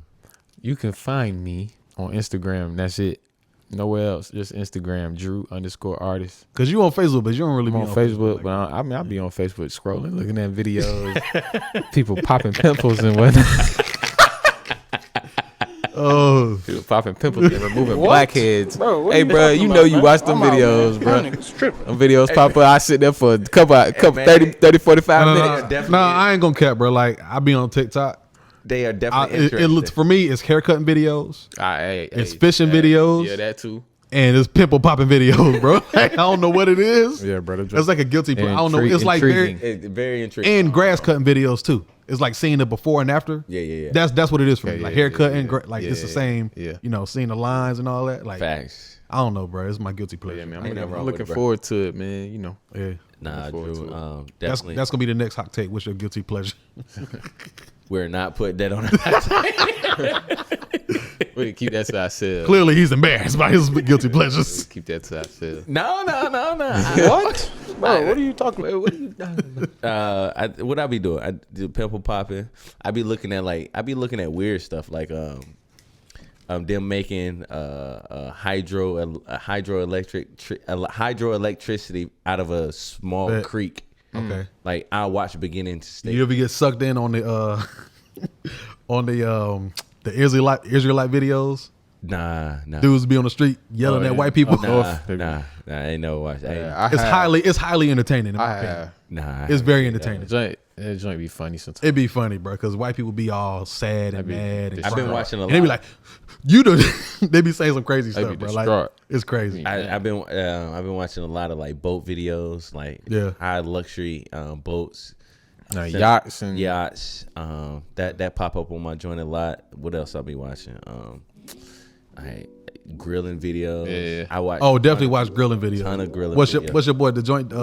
[SPEAKER 4] You can find me on Instagram. That's it. Nowhere else. Just Instagram, Drew_artist.
[SPEAKER 2] Cause you on Facebook, but you don't really be
[SPEAKER 4] on Facebook. But I'll be on Facebook scrolling, looking at videos, people popping pimples and whatnot.
[SPEAKER 2] Oh,
[SPEAKER 4] people popping pimples and removing blackheads. Bro, hey, bro, you watch them videos, bro. Them videos pop up. I sit there for a couple 30, 45 minutes.
[SPEAKER 2] No, I ain't gonna cap, bro. Like I be on TikTok.
[SPEAKER 3] They are definitely interesting.
[SPEAKER 2] It looks for me. It's haircutting videos. It's fishing videos.
[SPEAKER 4] Yeah, that too.
[SPEAKER 2] And it's pimple popping videos, bro. I don't know what it is.
[SPEAKER 4] Yeah, bro.
[SPEAKER 2] It's like a guilty pleasure. I don't know. It's like
[SPEAKER 3] very intriguing.
[SPEAKER 2] And grass cutting videos too. It's like seeing the before and after.
[SPEAKER 3] Yeah.
[SPEAKER 2] That's what it is for me. Like haircutting,
[SPEAKER 4] yeah.
[SPEAKER 2] it's the same.
[SPEAKER 4] Yeah.
[SPEAKER 2] Seeing the lines and all that. Like
[SPEAKER 3] facts.
[SPEAKER 2] I don't know, bro. It's my guilty pleasure.
[SPEAKER 4] Yeah, man. I'm looking forward to it, man.
[SPEAKER 2] Yeah.
[SPEAKER 3] Nah, Drew.
[SPEAKER 2] That's
[SPEAKER 3] Definitely.
[SPEAKER 2] gonna be the next hot take. What's your guilty pleasure?
[SPEAKER 3] We're not putting that on.
[SPEAKER 4] We keep that to ourselves.
[SPEAKER 2] Clearly, he's embarrassed by his guilty pleasures.
[SPEAKER 4] Keep that to ourselves.
[SPEAKER 3] No.
[SPEAKER 4] What? Bro, what are you talking about? What are you
[SPEAKER 3] What I be doing? I do pimple popping. I be looking at weird stuff like them making hydroelectricity out of a small creek.
[SPEAKER 2] Okay.
[SPEAKER 3] Like I'll watch beginning to state.
[SPEAKER 2] You ever get sucked in on the Israelite videos?
[SPEAKER 3] Nah.
[SPEAKER 2] Dudes be on the street yelling at white people.
[SPEAKER 3] Nah. I ain't never watched.
[SPEAKER 2] It's highly entertaining. In my opinion.
[SPEAKER 3] Nah.
[SPEAKER 2] It's very entertaining.
[SPEAKER 4] That joint be funny sometimes.
[SPEAKER 2] It'd be funny, bro, because white people be all sad and mad. And
[SPEAKER 3] I've been watching a lot.
[SPEAKER 2] And they be like, they be saying some crazy stuff, bro. Like, it's crazy.
[SPEAKER 3] I've been watching a lot of like boat videos, like high luxury boats.
[SPEAKER 4] Yachts.
[SPEAKER 3] That pop up on my joint a lot. What else I'll be watching? Grilling videos.
[SPEAKER 4] Yeah.
[SPEAKER 3] I watch.
[SPEAKER 2] Oh, definitely watch grilling videos.
[SPEAKER 3] Ton of grilling.
[SPEAKER 2] What's your boy? The joint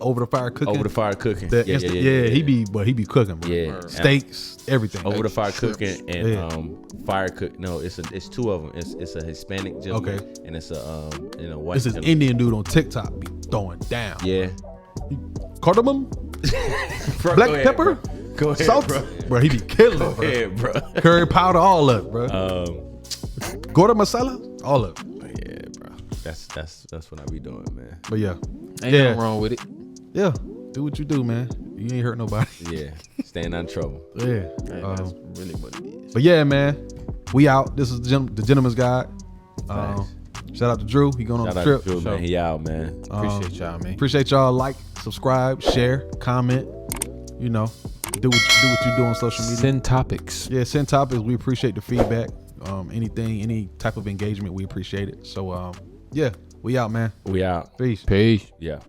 [SPEAKER 2] over the fire cooking.
[SPEAKER 3] Over the fire cooking.
[SPEAKER 2] He be cooking, bro.
[SPEAKER 3] Yeah.
[SPEAKER 2] Steaks, everything.
[SPEAKER 3] Over the fire cooking and fire cook. No, it's two of them. It's a Hispanic gentleman. Okay. And it's a white.
[SPEAKER 2] This is
[SPEAKER 3] gentleman.
[SPEAKER 2] Indian dude on TikTok be throwing down.
[SPEAKER 3] Yeah.
[SPEAKER 2] Cardamom, black pepper,
[SPEAKER 3] Go ahead,
[SPEAKER 2] salt, bro. He be killing it, bro.
[SPEAKER 3] Go ahead, bro.
[SPEAKER 2] Curry powder, all of it, bro. Gorda masala, all of it.
[SPEAKER 3] Yeah, bro. That's what I be doing, man.
[SPEAKER 2] But yeah,
[SPEAKER 4] Ain't nothing wrong with it.
[SPEAKER 2] Yeah. do what you do, man. You ain't hurt nobody.
[SPEAKER 3] Yeah, staying out of trouble.
[SPEAKER 2] Yeah.
[SPEAKER 4] Hey, that's really what it is.
[SPEAKER 2] But yeah, man, we out. This is the Gentleman's Guide. Shout out to Drew. He going on the trip.
[SPEAKER 3] Drew, man. He out, man.
[SPEAKER 4] Appreciate y'all, man.
[SPEAKER 2] Appreciate y'all. Like, subscribe, share, comment. You know, do what you do on social media.
[SPEAKER 4] Send topics.
[SPEAKER 2] Yeah, send topics. We appreciate the feedback. Anything, any type of engagement, we appreciate it. So, yeah, we out, man.
[SPEAKER 3] We out.
[SPEAKER 2] Peace.
[SPEAKER 4] Peace.
[SPEAKER 3] Yeah.